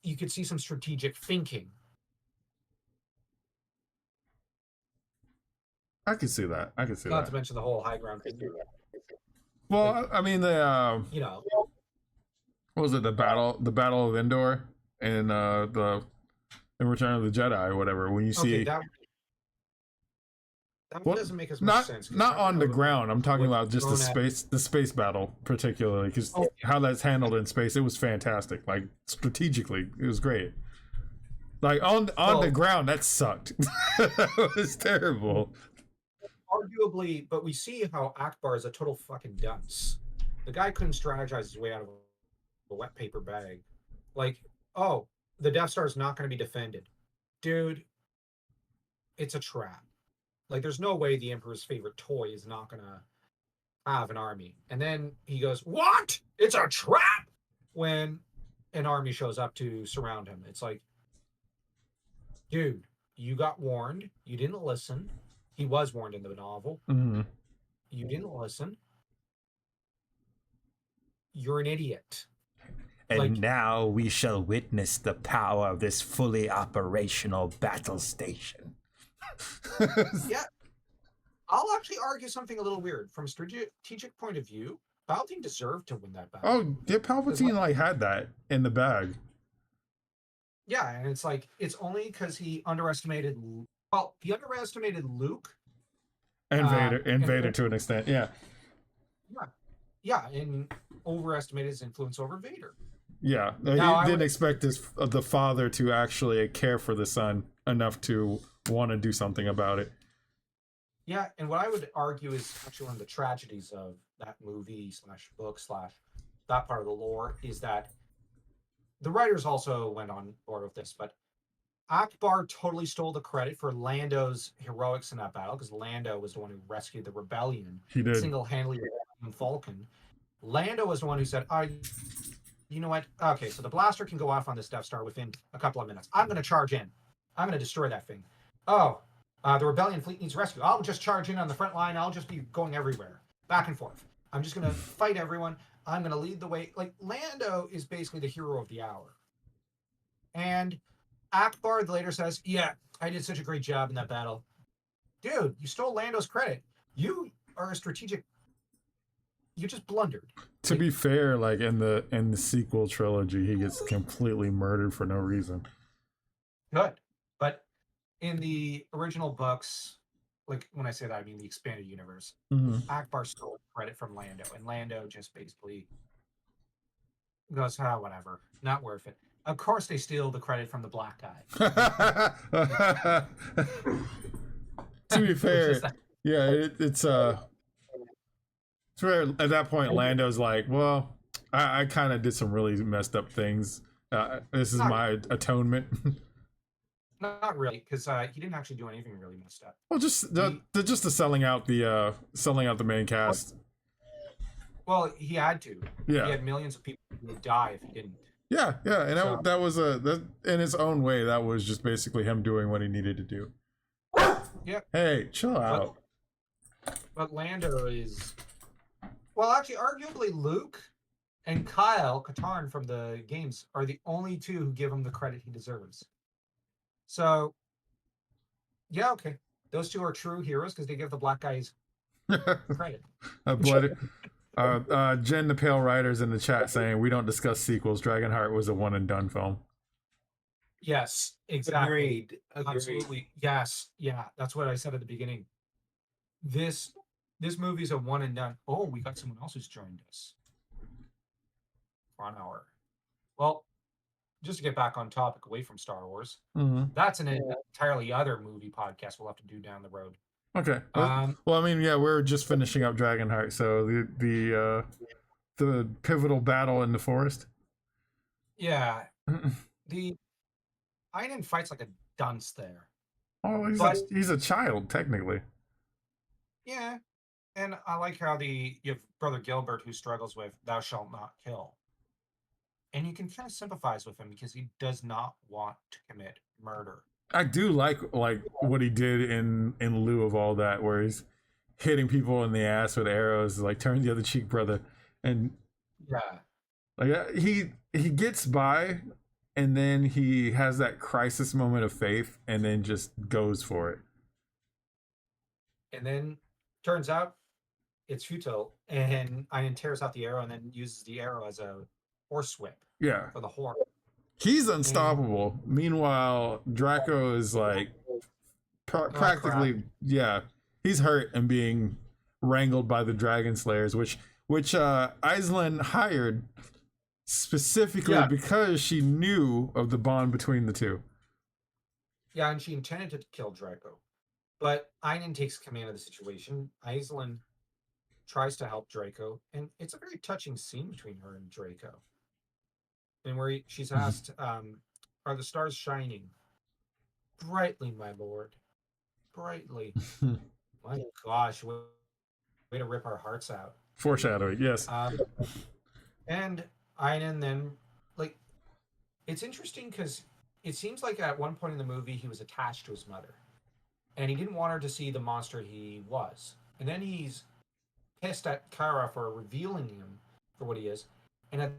you could see some strategic thinking. I can see that. Not to mention the whole high ground thing. Well, like, I mean, the what was it? The battle of Endor and the Return of the Jedi or whatever. When you see that doesn't make as much sense. Not on the ground. I'm talking about just the space battle, particularly because how that's handled in space. It was fantastic. Like strategically, it was great. Like on the ground, that sucked. It was terrible. Arguably, but we see how Akbar is a total fucking dunce. The guy couldn't strategize his way out of a wet paper bag. Like, the Death Star is not going to be defended. Dude, it's a trap. Like, there's no way the Emperor's favorite toy is not going to have an army. And then he goes, what? It's a trap? When an army shows up to surround him. It's like, dude, you got warned. You didn't listen. He was warned in the novel. Mm-hmm. You didn't listen. You're an idiot. And now we shall witness the power of this fully operational battle station. Yeah. I'll actually argue something a little weird. From a strategic point of view, Palpatine deserved to win that battle. Oh, yeah, Palpatine had that in the bag. Yeah, and it's like, it's only because he underestimated... Well, he underestimated Luke. And Vader to an extent, yeah. Yeah, and overestimated his influence over Vader. Yeah, he didn't expect the father to actually care for the son enough to want to do something about it. Yeah, and what I would argue is actually one of the tragedies of that movie / book / that part of the lore is that the writers also went on board with this, but Akbar totally stole the credit for Lando's heroics in that battle because Lando was the one who rescued the rebellion. He did. Single-handedly Falcon. Lando was the one who said, you know what? Okay, so the blaster can go off on this Death Star within a couple of minutes. I'm going to charge in. I'm going to destroy that thing. The rebellion fleet needs rescue. I'll just charge in on the front line. I'll just be going everywhere. Back and forth. I'm just going to fight everyone. I'm going to lead the way. Like, Lando is basically the hero of the hour. And Akbar later says, yeah, I did such a great job in that battle. Dude, you stole Lando's credit. You are a strategic... You just blundered. To be fair, like in the sequel trilogy, he gets completely murdered for no reason. Good. But in the original books, like when I say that, I mean the expanded universe, Akbar stole credit from Lando, and Lando just basically goes, whatever, not worth it. Of course they steal the credit from the black guy. To be fair, yeah, it's where at that point Lando's like, well, I kind of did some really messed up things. This is my atonement. Not really, because he didn't actually do anything really messed up. Well, just the selling out the main cast. Well, he had to. Yeah, he had millions of people who would die if he didn't. Yeah, and that was in its own way. That was just basically him doing what he needed to do. Yeah. Hey, chill out. But Lando is, well, actually, arguably Luke and Kyle Katarn from the games are the only two who give him the credit he deserves. So, yeah, okay. Those two are true heroes because they give the black guys credit. Blood. Jen the Pale Rider's in the chat saying we don't discuss sequels. Dragonheart was a one and done film. Yes, exactly. Agreed. Absolutely. Yes. Yeah, that's what I said at the beginning. This movie's a one and done. Oh, we got someone else who's joined us. 1 hour. Well, just to get back on topic, away from Star Wars, that's an entirely other movie podcast we'll have to do down the road. Okay. Well, I mean, yeah, we're just finishing up Dragonheart, so the pivotal battle in the forest. Yeah. The Einen fights like a dunce there. Oh, he's a child technically. Yeah, and I like how you have Brother Gilbert who struggles with "Thou shalt not kill," and you can kind of sympathize with him because he does not want to commit murder. I do like what he did in lieu of all that, where he's hitting people in the ass with arrows, like turn the other cheek, brother, and yeah, like he gets by, and then he has that crisis moment of faith, and then just goes for it. And then turns out it's futile, and Einen tears out the arrow and then uses the arrow as a horsewhip. Yeah, for the horn. He's unstoppable. Meanwhile, Draco is like practically, yeah, he's hurt and being wrangled by the Dragon Slayers, which Aislinn hired specifically because she knew of the bond between the two. Yeah, and she intended to kill Draco. But Einen takes command of the situation. Aislinn tries to help Draco, and it's a very touching scene between her and Draco. And where she's asked, are the stars shining? Brightly, my lord. Brightly. My gosh, way to rip our hearts out. Foreshadowing, yes. And Einen then, like, it's interesting because it seems like at one point in the movie he was attached to his mother. And he didn't want her to see the monster he was. And then he's pissed at Kara for revealing him for what he is. And at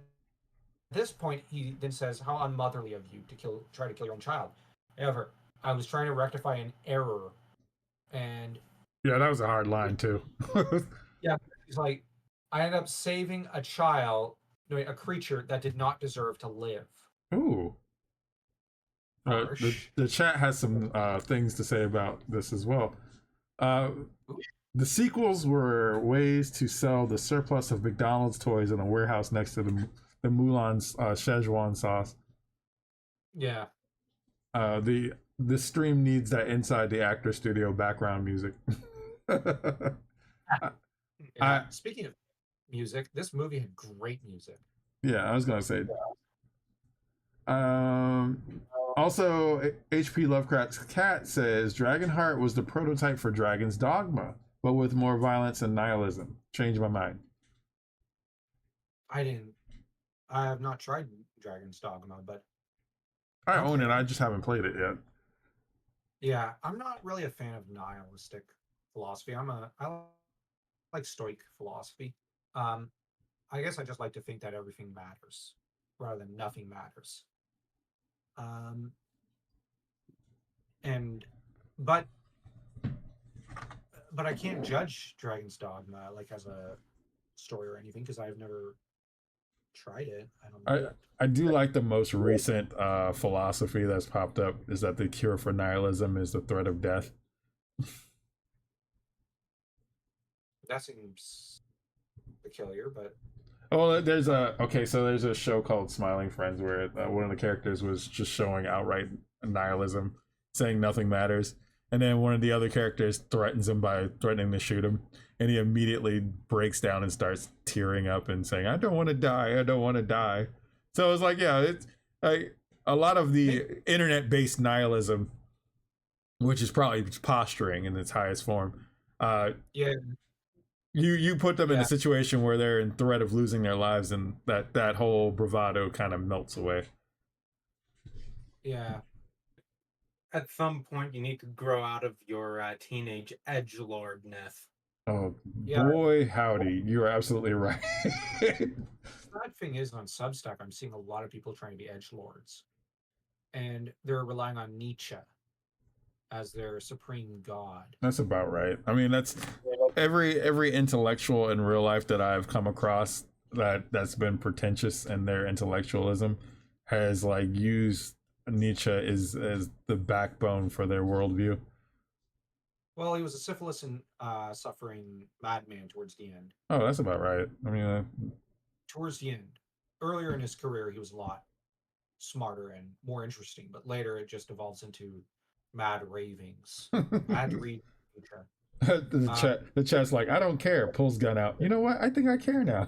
this point, he then says, how unmotherly of you to try to kill your own child. However, I was trying to rectify an error. And yeah, that was a hard line too. Yeah, he's like, I ended up saving a creature that did not deserve to live. Ooh. The chat has some things to say about this as well. The sequels were ways to sell the surplus of McDonald's toys in a warehouse next to the Mulan's Szechuan sauce. Yeah. The stream needs that inside the actor studio background music. Speaking of music, this movie had great music. Yeah, I was gonna say. Also, H.P. Lovecraft's Cat says Dragonheart was the prototype for Dragon's Dogma, but with more violence and nihilism. Changed my mind. I have not tried Dragon's Dogma, but I own it. I just haven't played it yet. Yeah, I'm not really a fan of nihilistic philosophy. I like stoic philosophy. I guess I just like to think that everything matters rather than nothing matters. But I can't judge Dragon's Dogma like as a story or anything because I've never tried it. I do like the most recent philosophy that's popped up is that the cure for nihilism is the threat of death. That seems peculiar, but there's a show called Smiling Friends where one of the characters was just showing outright nihilism, saying nothing matters, and then one of the other characters threatens him by threatening to shoot him, and he immediately breaks down and starts tearing up and saying, I don't want to die. So it's like, yeah, it's like a lot of the internet-based nihilism, which is probably posturing in its highest form. You put them in a situation where they're in threat of losing their lives, and that whole bravado kind of melts away. Yeah. At some point, you need to grow out of your teenage edgelordness. Oh, boy, howdy. You are absolutely right. sad thing is on Substack, I'm seeing a lot of people trying to be edgelords, and they're relying on Nietzsche as their supreme god. That's about right. I mean, that's every intellectual in real life that I've come across that's been pretentious in their intellectualism has like used Nietzsche as the backbone for their worldview. Well, he was a syphilis and suffering madman towards the end. Oh, that's about right. I mean, Towards the end, earlier in his career, he was a lot smarter and more interesting, but later it just evolves into mad ravings. Mad read. the chat's like, I don't care. Pulls gun out. You know what? I think I care now.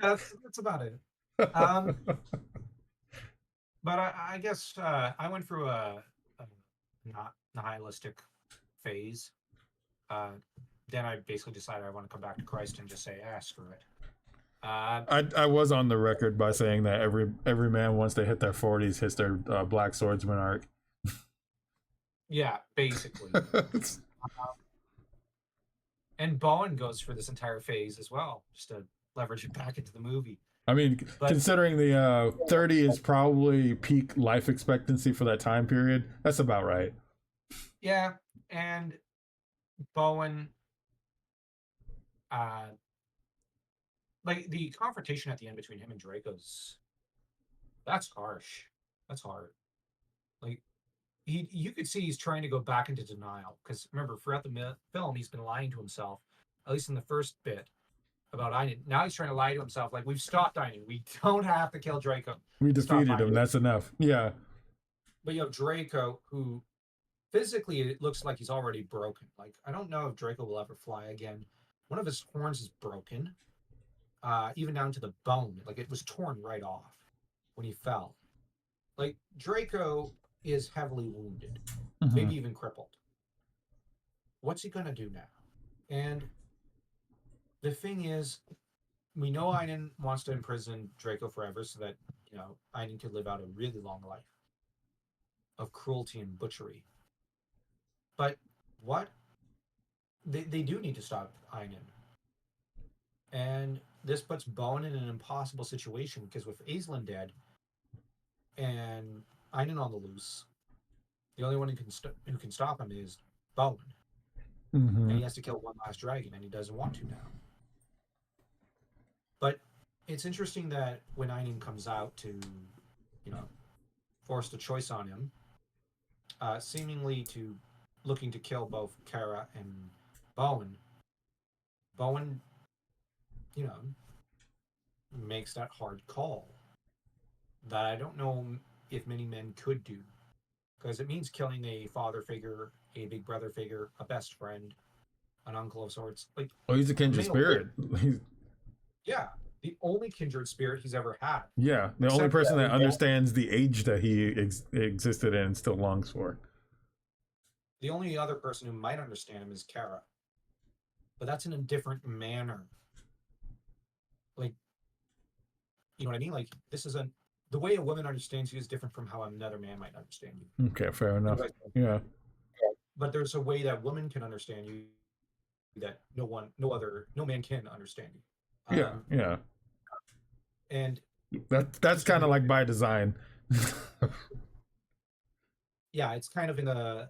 That's about it. But I guess I went through a not nihilistic phase. Then I basically decided I want to come back to Christ and just say, screw it. I was on the record by saying that every man once they hit their 40s hits their black swordsman arc. Yeah, basically. And Bowen goes for this entire phase as well, just to leverage it back into the movie. I mean, considering the 30 is probably peak life expectancy for that time period, that's about right. Yeah, and Bowen, like the confrontation at the end between him and Draco's, that's harsh. That's hard. Like, you could see he's trying to go back into denial because remember, throughout the film, he's been lying to himself, at least in the first bit, about Einan. Now he's trying to lie to himself, like, we've stopped Einan. We don't have to kill Draco. We defeated him. That's enough. Yeah. But you have Draco, who physically it looks like he's already broken. Like, I don't know if Draco will ever fly again. One of his horns is broken, even down to the bone. Like, it was torn right off when he fell. Like, Draco is heavily wounded, maybe even crippled. What's he gonna do now? And the thing is, we know Einan wants to imprison Draco forever so that, Einan could live out a really long life of cruelty and butchery. But what? They do need to stop Einan. And this puts Bowen in an impossible situation because with Aislinn dead and Einan on the loose, the only one who can stop him is Bowen. And he has to kill one last dragon, and he doesn't want to now. But it's interesting that when Einan comes out to, force the choice on him, seemingly looking to kill both Kara and Bowen, makes that hard call that I don't know if many men could do, because it means killing a father figure, a big brother figure, a best friend, an uncle of sorts. Like, he's a kindred spirit. Yeah, the only kindred spirit he's ever had. Yeah, the only person that understands the age that he existed in and still longs for. The only other person who might understand him is Kara, but that's in a different manner. Like, you know what I mean? Like, the way a woman understands you is different from how another man might understand you. Okay, fair enough. Yeah. But there's a way that women can understand you that no man can understand you. Yeah. And that's kind of like by design. Yeah, it's kind of in the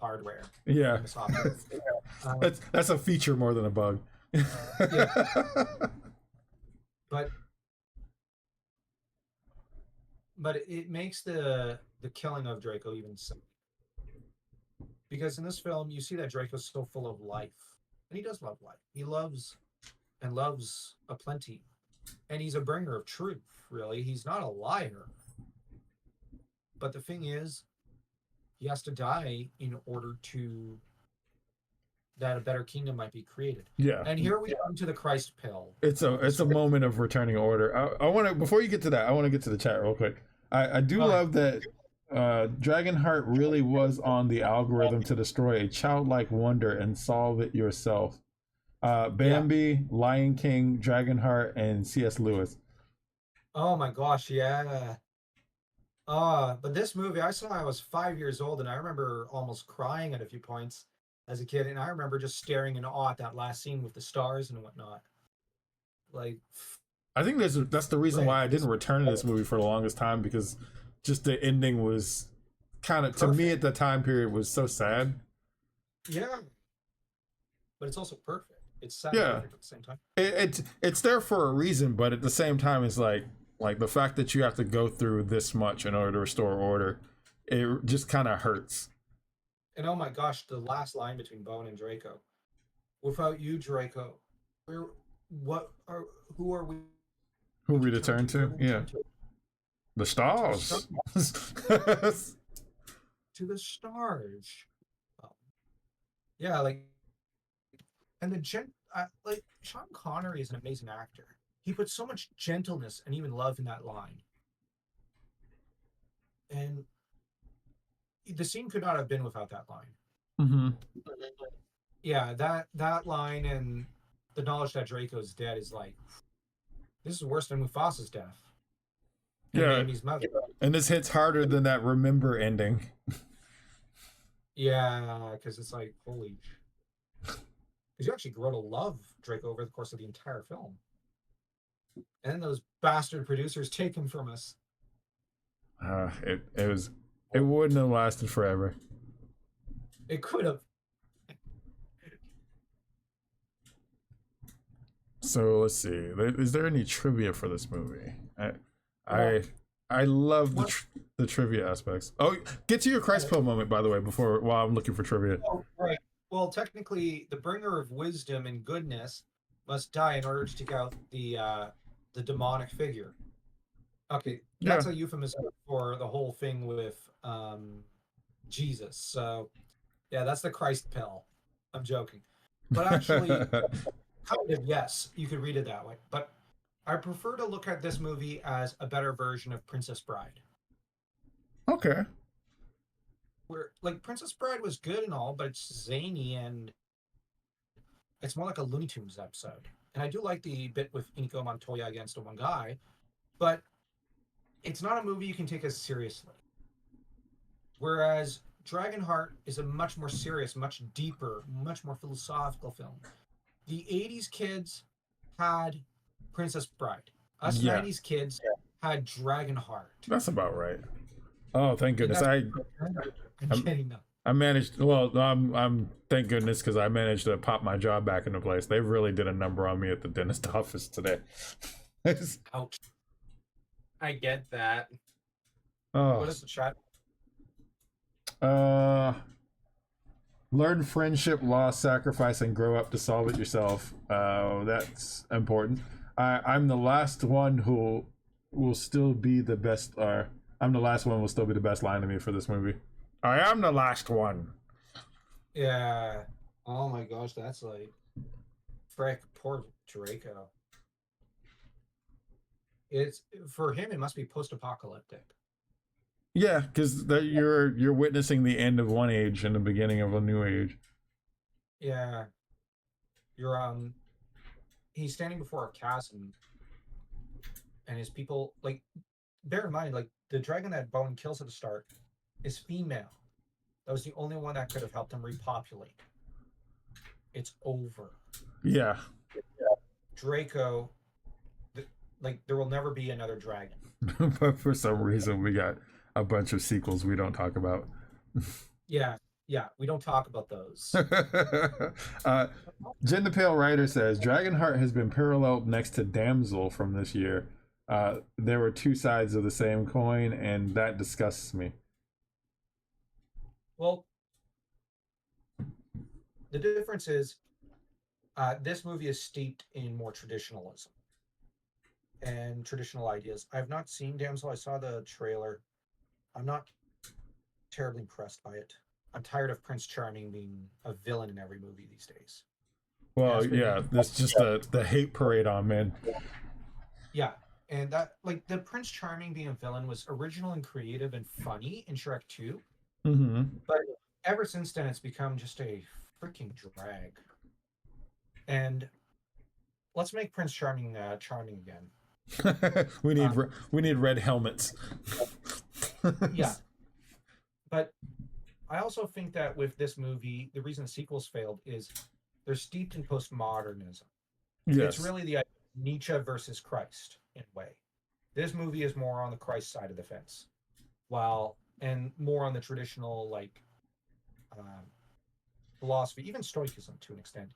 hardware. Yeah. In the software. That's a feature more than a bug. Yeah. But it makes the killing of Draco even simpler. Because in this film, you see that Draco's so full of life. And he does love life. He loves aplenty. And he's a bringer of truth, really. He's not a liar. But the thing is, he has to die in order that a better kingdom might be created. Yeah. And here we come to the Christ pill. It's a moment of returning order. I want to, before you get to that, I want to get to the chat real quick. I do love that Dragonheart really was on the algorithm to destroy a childlike wonder and solve it yourself. Bambi, Lion King, Dragonheart, and C.S. Lewis. Oh my gosh, yeah. But this movie I saw when I was 5 years old, and I remember almost crying at a few points as a kid, and I remember just staring in awe at that last scene with the stars and whatnot. Like, I think that's the reason why I didn't return to this movie for the longest time, because just the ending was kind of, to me at the time period, was so sad. yeah, but it's also perfect. It's sad and Yeah, perfect at the same time. it's there for a reason, but at the same time, it's like the fact that you have to go through this much in order to restore order, it just kind of hurts. And oh my gosh, the last line between Bowen and Draco. Without you, Draco, where, what are, who are we? Who we return to? Yeah, the stars. To the stars. Yeah, like, and like Sean Connery is an amazing actor. He puts so much gentleness and even love in that line. And the scene could not have been without that line. Mm-hmm. Yeah, that line and the knowledge that Draco's dead is like, this is worse than Mufasa's death. And Yeah, Amy's mother. and this hits harder than that remember ending. Yeah, because it's like, holy. Because you actually grow to love Draco over the course of the entire film. And then those bastard producers take him from us. It wouldn't have lasted forever. It could have. So let's see. Is there any trivia for this movie? I love the trivia aspects. Oh, get to your Christ pill moment, by the way, while I'm looking for trivia. Oh, right. Well, technically, the bringer of wisdom and goodness must die in order to take out the demonic figure. Okay, that's a euphemism for the whole thing with Jesus. So, yeah, that's the Christ pill. I'm joking, but actually, kind of yes, you could read it that way. But I prefer to look at this movie as a better version of Princess Bride. Okay. Where, like, Princess Bride was good and all, but it's zany and it's more like a Looney Tunes episode. And I do like the bit with Inigo Montoya against the one guy, but it's not a movie you can take as seriously. Whereas Dragonheart is a much more serious, much deeper, much more philosophical film. The 80s kids had Princess Bride. Us 90s kids had Dragonheart. That's about right. Oh, thank goodness! I'm kidding though. I managed. Well, I'm thank goodness, because I managed to pop my jaw back into place. They really did a number on me at the dentist office today. Ouch. I get that. Oh. What is the chat? Learn friendship, loss, sacrifice, and grow up to solve it yourself. That's important. I'm the last one who will still be the best. I'm the last one will still be the best line to me for this movie. I am the last one. Yeah. Oh my gosh, that's like, frick, poor Draco. It's for him. It must be post-apocalyptic. Yeah, because you're witnessing the end of one age and the beginning of a new age. Yeah. You're he's standing before a chasm, and his people, like, bear in mind, like, the dragon that Bowen kills at the start is female. That was the only one that could have helped him repopulate. It's over. Yeah. Draco, like, there will never be another dragon. But for some reason, we got a bunch of sequels we don't talk about. Yeah, we don't talk about those. Jen the Pale Rider says Dragonheart has been paralleled next to Damsel from this year. There were two sides of the same coin, and that disgusts me. Well, the difference is this movie is steeped in more traditionalism and traditional ideas. I've not seen Damsel. I saw the trailer. I'm not terribly impressed by it. I'm tired of Prince Charming being a villain in every movie these days. Well, yeah, there's just the hate parade on, man. Yeah, and that, like, the Prince Charming being a villain was original and creative and funny in Shrek 2. Mm-hmm. But ever since then, it's become just a freaking drag. And let's make Prince Charming charming again. we need red helmets. Yeah, but I also think that with this movie, the reason the sequels failed is they're steeped in postmodernism. Yes. It's really the idea of Nietzsche versus Christ in a way. This movie is more on the Christ side of the fence, and more on the traditional um, philosophy, even Stoicism to an extent.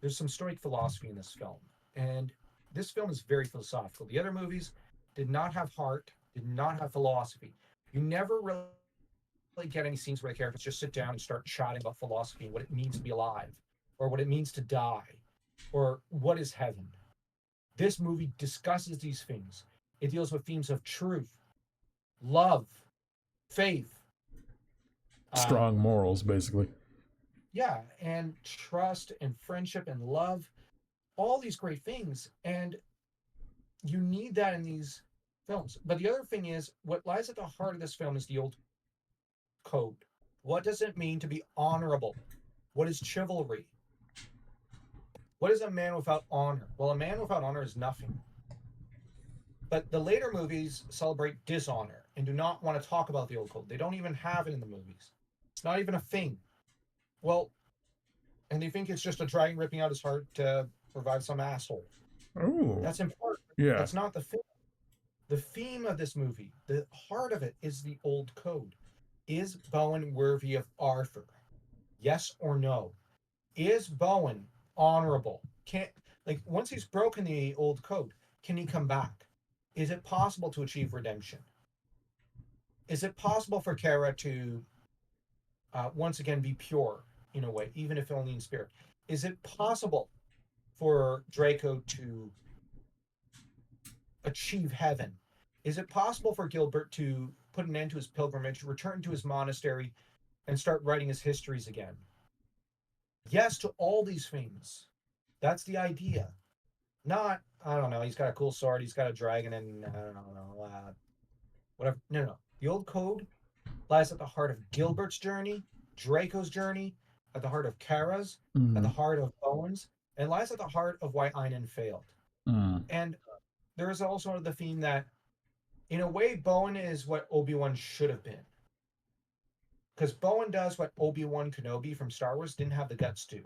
There's some Stoic philosophy in this film, and this film is very philosophical. The other movies did not have heart, did not have philosophy. You never really get any scenes where the characters just sit down and start chatting about philosophy and what it means to be alive, or what it means to die, or what is heaven. This movie discusses these things. It deals with themes of truth, love, faith, Strong morals, basically. yeah, and trust and friendship and love, all these great things. And you need that in these films. But the other thing is, what lies at the heart of this film is the old code. What does it mean to be honorable? What is chivalry? What is a man without honor? Well, a man without honor is nothing. But the later movies celebrate dishonor and do not want to talk about the old code. They don't even have it in the movies. It's not even a thing. Well, and they think it's just a dragon ripping out his heart to revive some asshole. Oh, That's important. yeah. That's not the theme. The theme of this movie, the heart of it, is the old code. Is Bowen worthy of Arthur? Yes or no? Is Bowen honorable? Once he's broken the old code, can he come back? Is it possible to achieve redemption? Is it possible for Kara to once again be pure in a way, even if only in spirit? Is it possible for Draco to achieve heaven? Is it possible for Gilbert to put an end to his pilgrimage, return to his monastery, and start writing his histories again? Yes to all these things. That's the idea. Not, I don't know, he's got a cool sword, he's got a dragon, and I don't know, whatever. No. The old code lies at the heart of Gilbert's journey, Draco's journey, at the heart of Kara's, at the heart of Bowen's, and lies at the heart of why Einon failed. And there is also the theme that, in a way, Bowen is what Obi-Wan should have been. Because Bowen does what Obi-Wan Kenobi from Star Wars didn't have the guts to.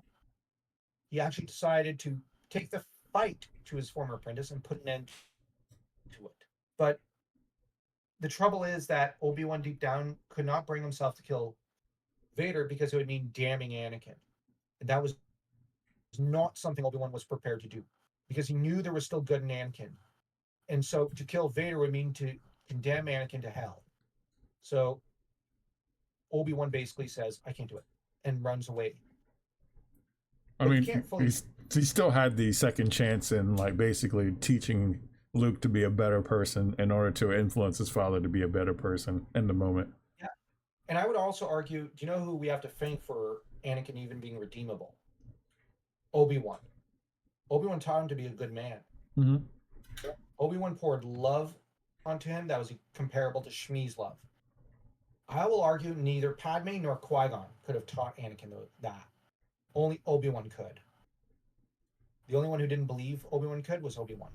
He actually decided to take the fight to his former apprentice and put an end to it. But the trouble is that Obi-Wan deep down could not bring himself to kill Vader because it would mean damning Anakin. And that was not something Obi-Wan was prepared to do, because he knew there was still good in Anakin. And so to kill Vader would mean to condemn Anakin to hell. So Obi-Wan basically says, I can't do it, and runs away. I mean, he still had the second chance in basically teaching Luke to be a better person in order to influence his father to be a better person in the moment. Yeah. And I would also argue, do you know who we have to thank for Anakin even being redeemable? Obi-Wan. Obi-Wan taught him to be a good man. Mm-hmm. Obi-Wan poured love onto him that was comparable to Shmi's love. I will argue neither Padme nor Qui-Gon could have taught Anakin that. Only Obi-Wan could. The only one who didn't believe Obi-Wan could was Obi-Wan.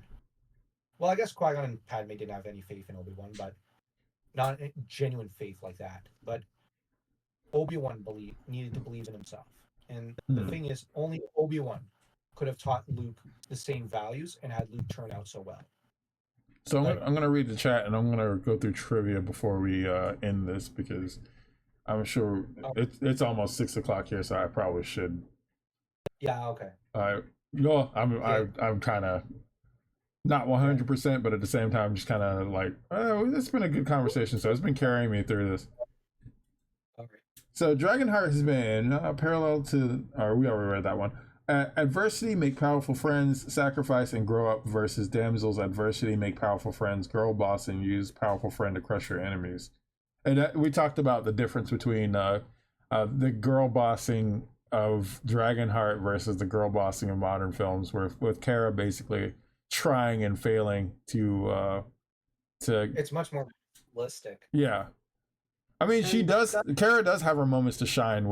Well, I guess Qui-Gon and Padme didn't have any faith in Obi-Wan, but not genuine faith like that. But Obi-Wan needed to believe in himself. And the thing is, only Obi-Wan could have taught Luke the same values and had Luke turn out so well. So I'm going to read the chat, and I'm going to go through trivia before we end this, because I'm sure it's almost 6 o'clock here, so I probably should. Yeah, okay. I'm kind of not 100%, but at the same time, just kind of it's been a good conversation, so it's been carrying me through this. Okay. So Dragonheart has been parallel to, or we already read that one. Adversity make powerful friends, sacrifice and grow up versus damsels. Adversity make powerful friends, girl boss and use powerful friend to crush your enemies. And we talked about the difference between the girl bossing of Dragonheart versus the girl bossing of modern films, with Kara basically trying and failing to It's much more realistic. Yeah. I mean, Kara does have her moments to shine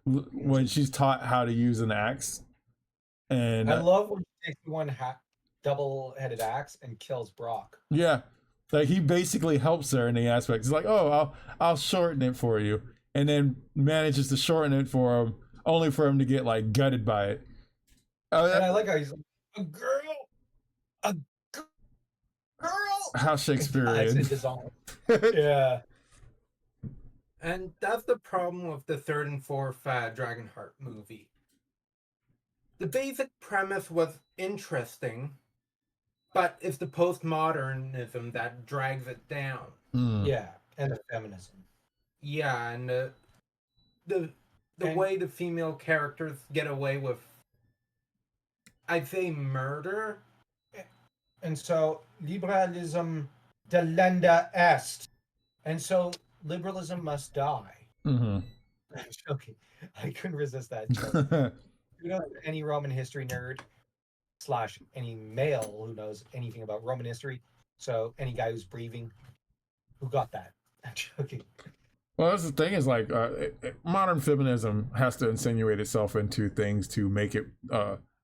when she's taught how to use an axe. And I love when she takes one double-headed axe and kills Brock. Yeah. He basically helps her in the aspect. He's like, oh, I'll shorten it for you. And then manages to shorten it for him, only for him to get gutted by it. And I like how he's like, a girl. a girl. How Accent Shakespearean. is on. Yeah. And that's the problem with the third and fourth Dragonheart movie. The basic premise was interesting, but it's the postmodernism that drags it down. Mm. Yeah, and the feminism. Yeah, and the And- way the female characters get away with, I'd say, murder. And so liberalism delenda est. And so liberalism must die. Mm-hmm. I'm joking. I couldn't resist that joke. You know, any Roman history nerd / any male who knows anything about Roman history. So any guy who's breathing, who got that? I'm joking. Well, that's the thing is like modern feminism has to insinuate itself into things to make it.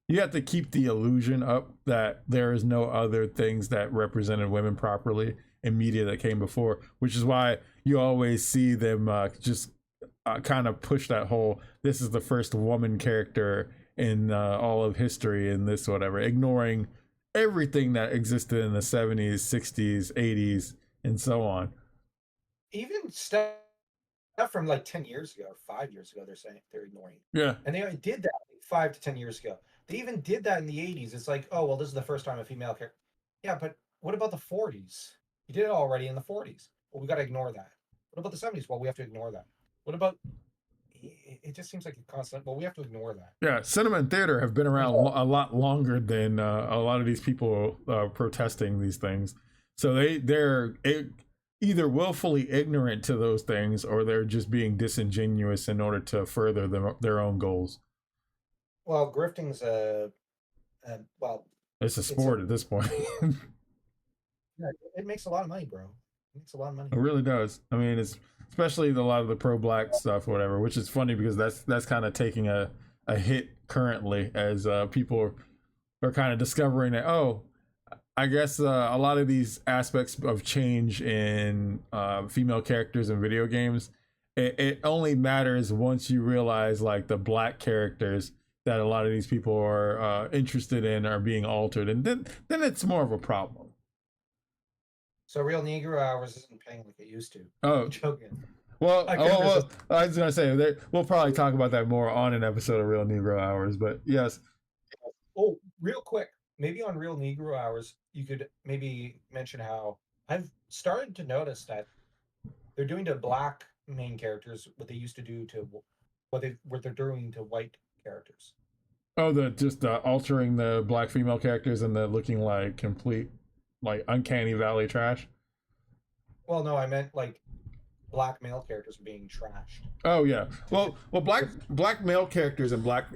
You have to keep the illusion up that there is no other things that represented women properly in media that came before, which is why you always see them just kind of push that whole this is the first woman character in all of history and this whatever, ignoring everything that existed in the 70s, 60s, 80s, and so on. Even stuff from like 10 years ago or 5 years ago, they're saying they're ignoring. Yeah. And they did that like 5 to 10 years ago. They even did that in the 80s. It's like, oh, well, this is the first time a female character. Yeah, but what about the 40s? You did it already in the 40s. Well, we got to ignore that. What about the 70s? Well, we have to ignore that. What about... It just seems like a constant... Well, we have to ignore that. Yeah, cinema and theater have been around a lot longer than a lot of these people protesting these things. So they're either willfully ignorant to those things or they're just being disingenuous in order to further their own goals. Well, grifting's well, It's a sport at this point. yeah, it makes a lot of money, bro. It makes a lot of money. It really does. I mean, it's especially a lot of the pro-black stuff, whatever, which is funny because that's kind of taking a hit currently as people are kind of discovering that, oh, I guess a lot of these aspects of change in female characters in video games, it only matters once you realize like the black characters that a lot of these people are interested in are being altered, and then it's more of a problem. So Real Negro Hours isn't paying like it used to. Oh, I'm joking. well, I couldn't resist. I was gonna say we'll probably talk about that more on an episode of Real Negro Hours, but yes. Oh, real quick, maybe on Real Negro Hours, you could maybe mention how I've started to notice that they're doing to black main characters what they used to do to what they're doing to white characters. Oh, the just altering the black female characters and the looking like complete, like uncanny valley trash. Well, no, I meant like black male characters being trashed. Oh yeah, well, black male characters and black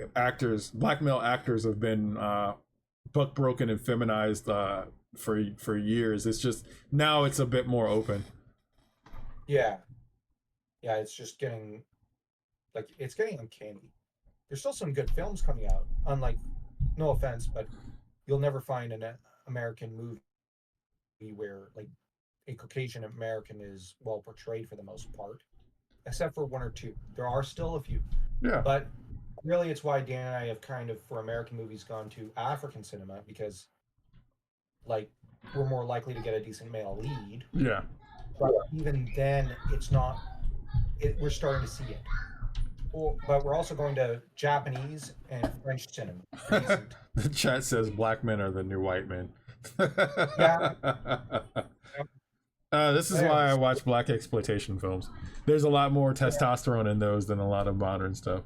male actors have been buck broken and feminized for years. It's just now it's a bit more open. Yeah, it's just getting it's getting uncanny. There's still some good films coming out. Unlike, no offense, but you'll never find an American movie where like a Caucasian American is well portrayed for the most part, except for one or two. There are still a few. Yeah. But really, it's why Dan and I have kind of, for American movies, gone to African cinema because, like, we're more likely to get a decent male lead. Yeah. But even then, it's not. We're starting to see it. But we're also going to Japanese and French cinema. The chat says black men are the new white men. Yeah. This is why I watch black exploitation films. There's a lot more testosterone in those than a lot of modern stuff.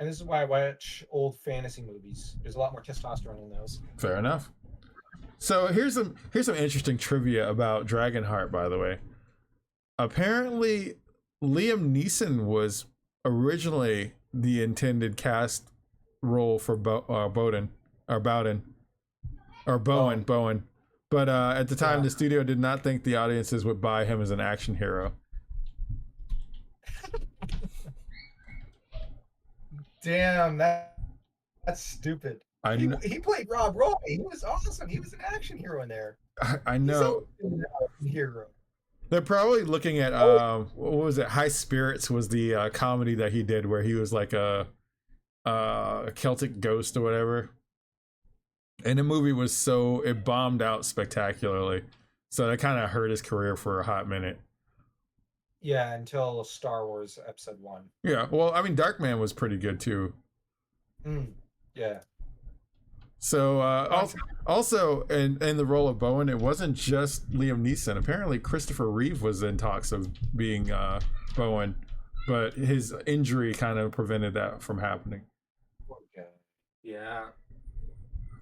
And this is why I watch old fantasy movies. There's a lot more testosterone in those. Fair enough. So here's some interesting trivia about Dragonheart, by the way. Apparently, Liam Neeson was originally the intended cast role for Bowen. But at the time, the studio did not think the audiences would buy him as an action hero. Damn, that's stupid. He played Rob Roy. He was awesome. He was an action hero in there. I know. He's an action hero. They're probably looking at what was it? High Spirits was the comedy that he did where he was like a Celtic ghost or whatever. And the movie was it bombed out spectacularly. So that kind of hurt his career for a hot minute. Yeah, until Star Wars Episode 1. Yeah, well, I mean, Darkman was pretty good too. Yeah. So also in the role of Bowen, it wasn't just Liam Neeson. Apparently, Christopher Reeve was in talks of being Bowen, but his injury kind of prevented that from happening. Okay. Yeah.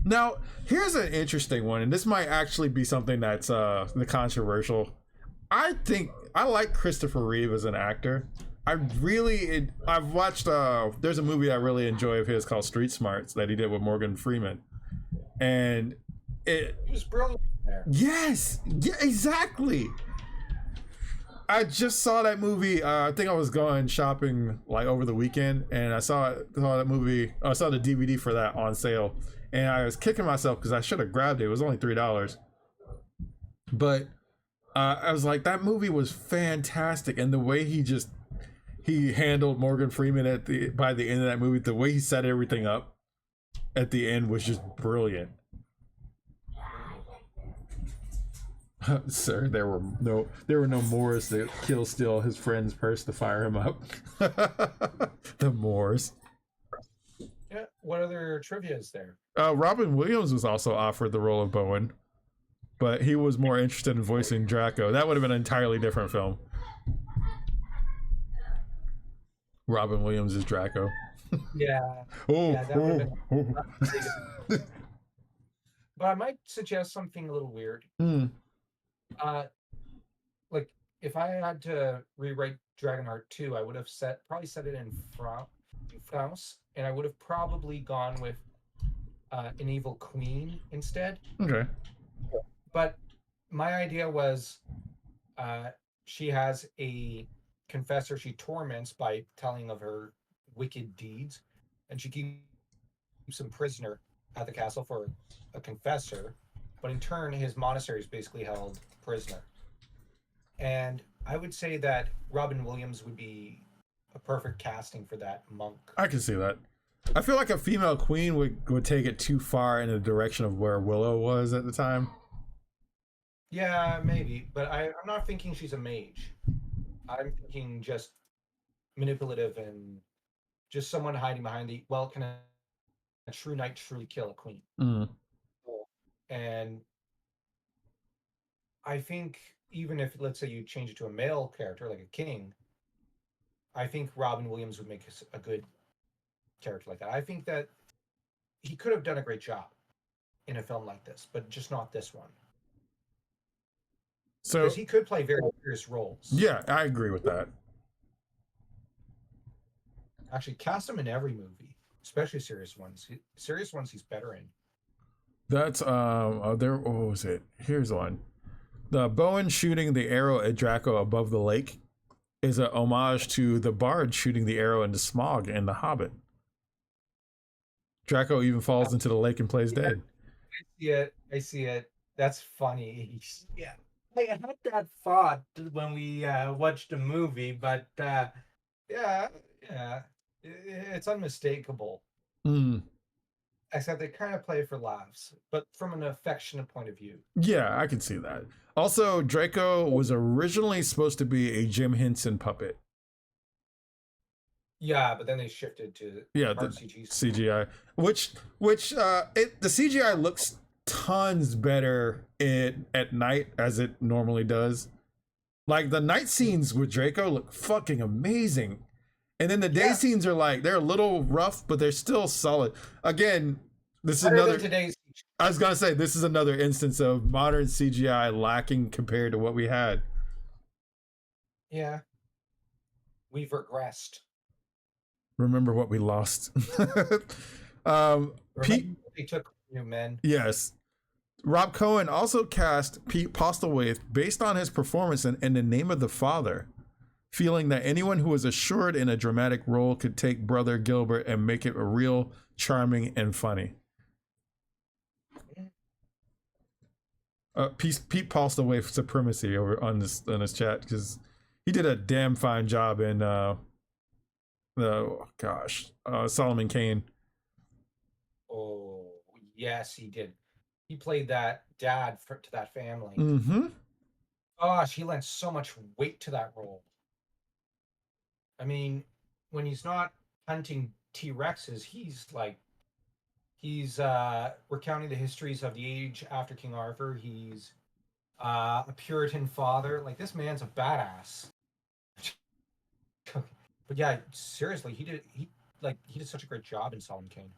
Now, here's an interesting one, and this might actually be something that's the controversial. I think I like Christopher Reeve as an actor. I've watched there's a movie I really enjoy of his called Street Smarts that he did with Morgan Freeman, and He was brilliant there. yes, yeah, exactly. I just saw that movie. I think I was going shopping like over the weekend, and I saw that movie. I saw the DVD for that on sale, and I was kicking myself because I should have grabbed it. It was only $3, but I was like, that movie was fantastic, and the way he handled Morgan Freeman by the end of that movie, the way he set everything up at the end was just brilliant. Sir, there were no Moors to steal his friend's purse to fire him up. The Moors. Yeah. What other trivia is there? Robin Williams was also offered the role of Bowen, but he was more interested in voicing Draco. That would have been an entirely different film. Robin Williams is Draco. Yeah. Oh, Yeah, that would have been. But I might suggest something a little weird. Like if I had to rewrite Dragonheart 2, I would have probably set it in France, and I would have probably gone with an evil queen instead. Okay. But my idea was she has a confessor she torments by telling of her wicked deeds, and she keeps him prisoner at the castle for a confessor, but in turn his monastery is basically held prisoner. And I would say that Robin Williams would be a perfect casting for that monk. I can see that. I feel like a female queen would take it too far in the direction of where Willow was at the time. Yeah, maybe, but I'm not thinking she's a mage. I'm thinking just manipulative and just someone hiding behind can a true knight truly kill a queen? And I think even if, let's say, you change it to a male character like a king, I think Robin Williams would make a good character like that. I think that he could have done a great job in a film like this, but just not this one. So because he could play very serious roles. Yeah, I agree with that. Actually, cast him in every movie, especially serious ones. Serious ones he's better in. That's there. What was it? Here's one. The Bowen shooting the arrow at Draco above the lake is a homage to the bard shooting the arrow into Smaug in The Hobbit. Draco even falls into the lake and plays dead. I see it. That's funny. Yeah. I had that thought when we watched the movie, but yeah, it's unmistakable. Except they kind of play for laughs, but from an affectionate point of view. Yeah, I can see that. Also, Draco was originally supposed to be a Jim Henson puppet. Yeah, but then they shifted to the CGI, which the CGI looks tons better at night as it normally does. Like the night scenes with Draco look fucking amazing, and then the day scenes are they're a little rough, but they're still solid. Again, this is another. I was gonna say this is another instance of modern CGI lacking compared to what we had. Yeah, we've regressed. Remember what we lost. Pete, they took new men. Yes. Rob Cohen also cast Pete Postlethwaite based on his performance in The Name of the Father, feeling that anyone who was assured in a dramatic role could take Brother Gilbert and make it a real charming and funny. Pete Postlethwaite supremacy over on this chat because he did a damn fine job in Solomon Kane. Oh Yes, he did. He played that dad to that family. Mm-hmm. Gosh, he lent so much weight to that role. I mean, when he's not hunting T-Rexes, he's recounting the histories of the age after King Arthur. He's a Puritan father. Like, this man's a badass. But yeah, seriously, he did such a great job in Solomon Kane.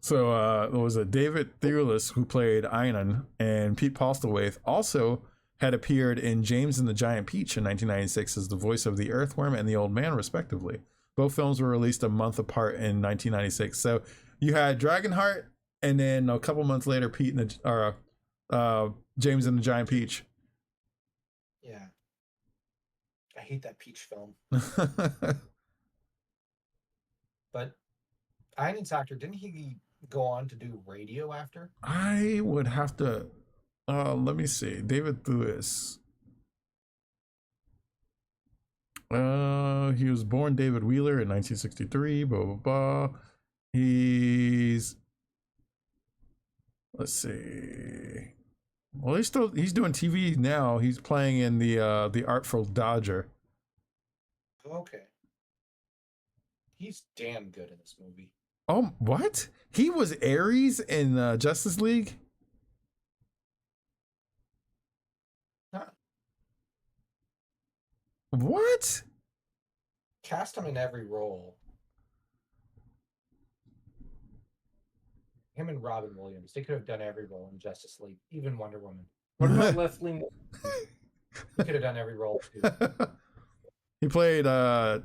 So it was a David Thewlis who played Einon, and Pete Postlethwaite also had appeared in James and the Giant Peach in 1996 as the voice of the Earthworm and the Old Man, respectively. Both films were released a month apart in 1996. So you had Dragonheart, and then a couple months later, James and the Giant Peach. Yeah, I hate that Peach film. But Einon's actor, didn't he go on to do radio after? I would have to. Let me see. David Thewlis. He was born David Wheeler in 1963. Blah blah blah. He's. Let's see. Well, he's doing TV now. He's playing in the Artful Dodger. Okay. He's damn good in this movie. Oh, what? He was Ares in Justice League? Huh. What? Cast him in every role. Him and Robin Williams, they could have done every role in Justice League, even Wonder Woman. What about Leslie Moore? He could have done every role too. He played oh,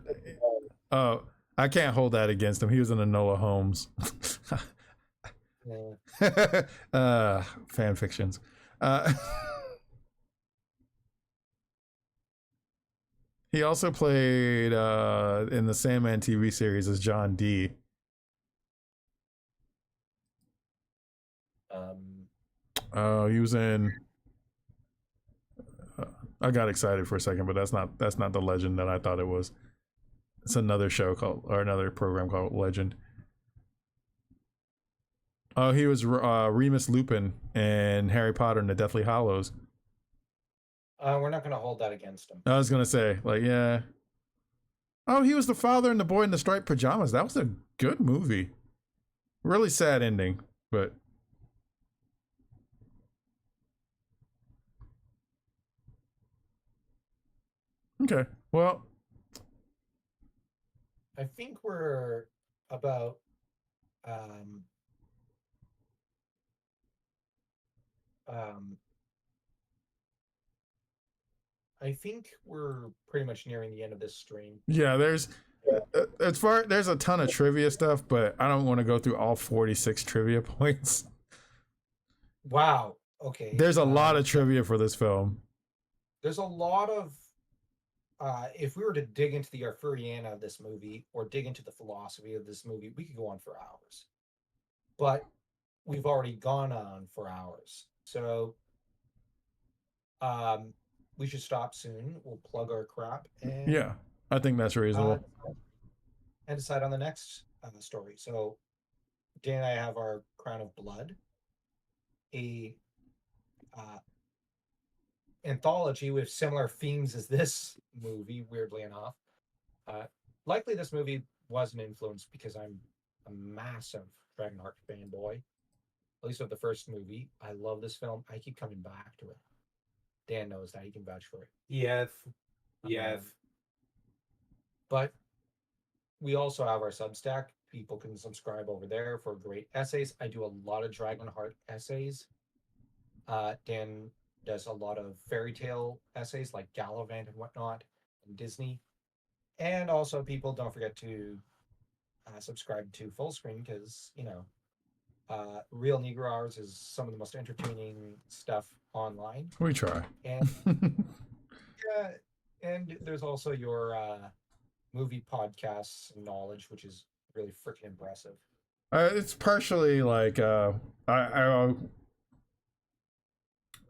I can't hold that against him. He was in Enola Holmes. Fan fictions. He also played in the Sandman TV series as John Dee. He was in. I got excited for a second, but that's not the Legend that I thought it was. It's another show another program called Legend. Oh, he was Remus Lupin in Harry Potter and the Deathly Hallows. We're not going to hold that against him. I was gonna say, like, yeah. Oh, he was the father in The Boy in the Striped Pajamas. That was a good movie. Really sad ending, but. Okay, well. I think we're about I think we're pretty much nearing the end of this stream. Yeah, there's a ton of trivia stuff, but I don't want to go through all 46 trivia points. Wow. Okay. There's a lot of trivia for this film. There's a lot of if we were to dig into the Arthuriana of this movie or dig into the philosophy of this movie, we could go on for hours. But we've already gone on for hours. So we should stop soon. We'll plug our crap and yeah, I think that's reasonable. And decide on the next story. So Dan and I have our Crown of Blood, a anthology with similar themes as this movie, weirdly enough. Likely this movie was an influence because I'm a massive Dragonheart fanboy. At least with the first movie. I love this film. I keep coming back to it. Dan knows that. He can vouch for it. Yes. Yes. But we also have our Substack. People can subscribe over there for great essays. I do a lot of Dragonheart essays. Dan does a lot of fairy tale essays like Gallivant and whatnot, and Disney. And also, people don't forget to subscribe to Full Screen because, Real Negro Hours is some of the most entertaining stuff online. We try. And yeah, and there's also your movie podcasts knowledge, which is really freaking impressive. It's partially like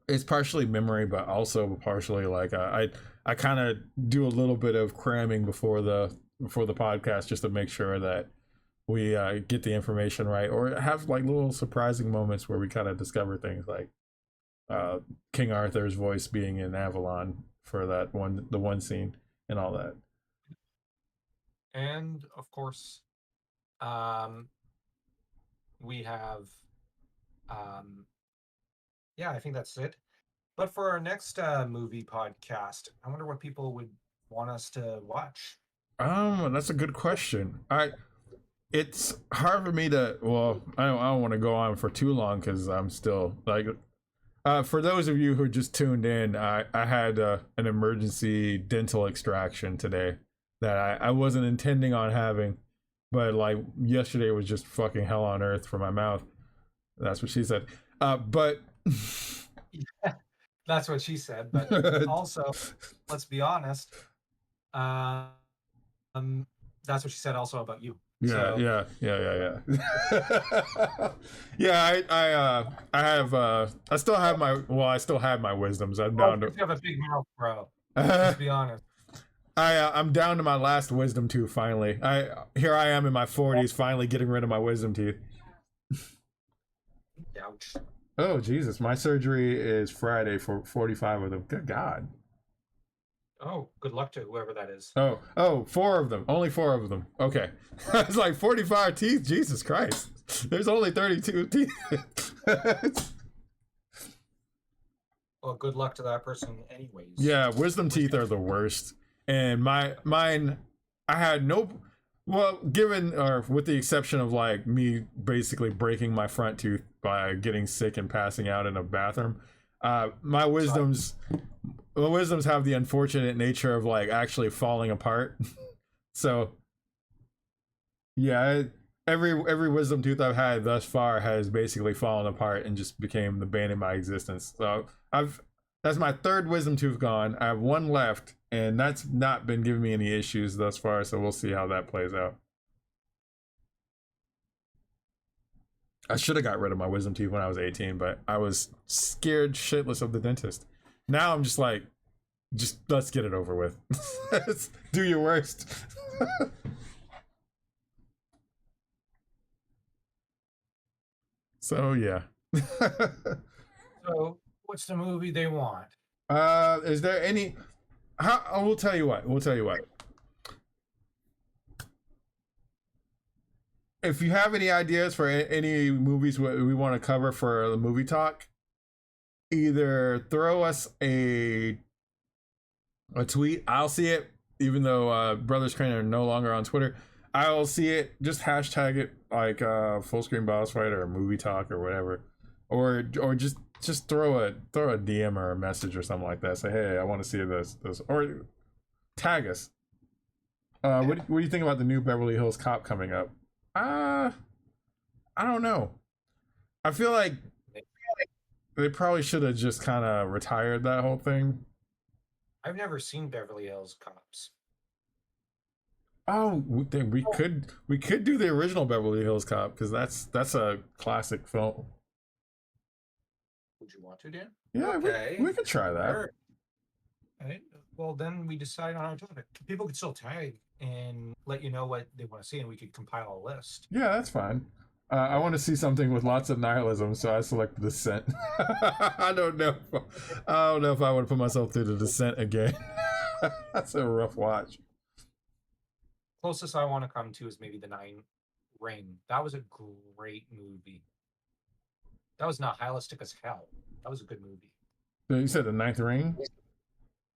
it's partially memory, but also partially like I kind of do a little bit of cramming before the podcast just to make sure that we get the information right, or have like little surprising moments where we kind of discover things like King Arthur's voice being in Avalon for the one scene and all that. And of course, we have, yeah, I think that's it. But for our next movie podcast, I wonder what people would want us to watch. That's a good question. It's hard for me to. Well, I don't want to go on for too long because I'm still like. For those of you who just tuned in, I had an emergency dental extraction today that I wasn't intending on having, but like yesterday was just fucking hell on earth for my mouth. That's what she said. But Yeah, that's what she said. But also, let's be honest. That's what she said also about you. Yeah, So, yeah. Yeah, I still have my wisdoms. I'm down to. You have a big mouth, bro. Let's be honest. I'm down to my last wisdom tooth finally. Here I am in my 40s, finally getting rid of my wisdom teeth. Ouch. Oh Jesus, my surgery is Friday for 45 of them. Good God. Oh, good luck to whoever that is. Oh, 4 of them. Only 4 of them. Okay. It's like 45 teeth. Jesus Christ. There's only 32 teeth. Well, good luck to that person anyways. Yeah, wisdom teeth are the worst. And mine, I had no, well, given, or with the exception of like me basically breaking my front tooth by getting sick and passing out in a bathroom, my wisdoms have the unfortunate nature of like actually falling apart. So yeah, every wisdom tooth I've had thus far has basically fallen apart and just became the bane of my existence. So that's my 3rd wisdom tooth gone. I have 1 left, and that's not been giving me any issues thus far, so we'll see how that plays out. I should have got rid of my wisdom teeth when I was 18, but I was scared shitless of the dentist. Now I'm just like, just let's get it over with. Do your worst. So yeah. So, what's the movie they want? Is there any? We'll tell you what. If you have any ideas for any movies we want to cover for the movie talk, either throw us a tweet. I'll see it, even though Brothers Krynn are no longer on Twitter. I'll see it. Just hashtag it like full screen boss fight or movie talk or whatever, or just throw a DM or a message or something like that. Say, hey, I want to see this, or tag us. What do you think about the new Beverly Hills Cop coming up? I don't know. I feel like they probably should have just kind of retired that whole thing. I've never seen Beverly Hills Cops. Oh, we could do the original Beverly Hills Cop because that's a classic film. Would you want to, Dan? Yeah, Okay. we could try that. Sure. Right. Well, then we decide on our topic. People could still tag and let you know what they want to see, and we could compile a list. Yeah, that's fine. I want to see something with lots of nihilism, so I select The Descent. I don't know if I want to put myself through The Descent again. That's a rough watch. Closest I want to come to is maybe The Nine Ring. That was a great movie. That was nihilistic as hell. That was a good movie. So you said The Ninth Ring?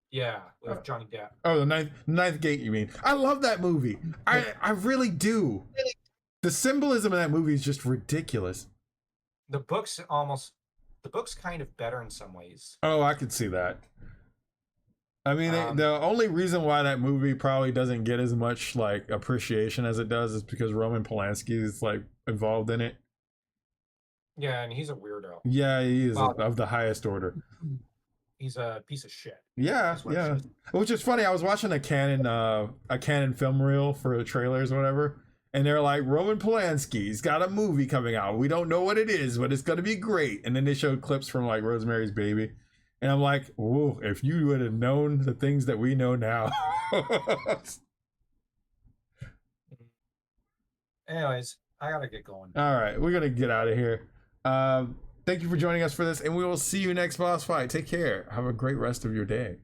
Yeah, with Johnny Depp. Oh, the ninth Gate, you mean? I love that movie. I really do. The symbolism in that movie is just ridiculous. The book's kind of better in some ways. Oh, I could see that. I mean, the only reason why that movie probably doesn't get as much like appreciation as it does is because Roman Polanski is like involved in it. Yeah, and he's a weirdo. Yeah, he is of the highest order. He's a piece of shit. Yeah, yeah. Which is funny. I was watching a Canon film reel for the trailers or whatever, and they're like, Roman Polanski's got a movie coming out. We don't know what it is, but it's gonna be great. And then they showed clips from like Rosemary's Baby, and I'm like, whoa! If you would have known the things that we know now. Anyways, I gotta get going. All right, we're gonna get out of here. Thank you for joining us for this, and we will see you next boss fight. Take care. Have a great rest of your day.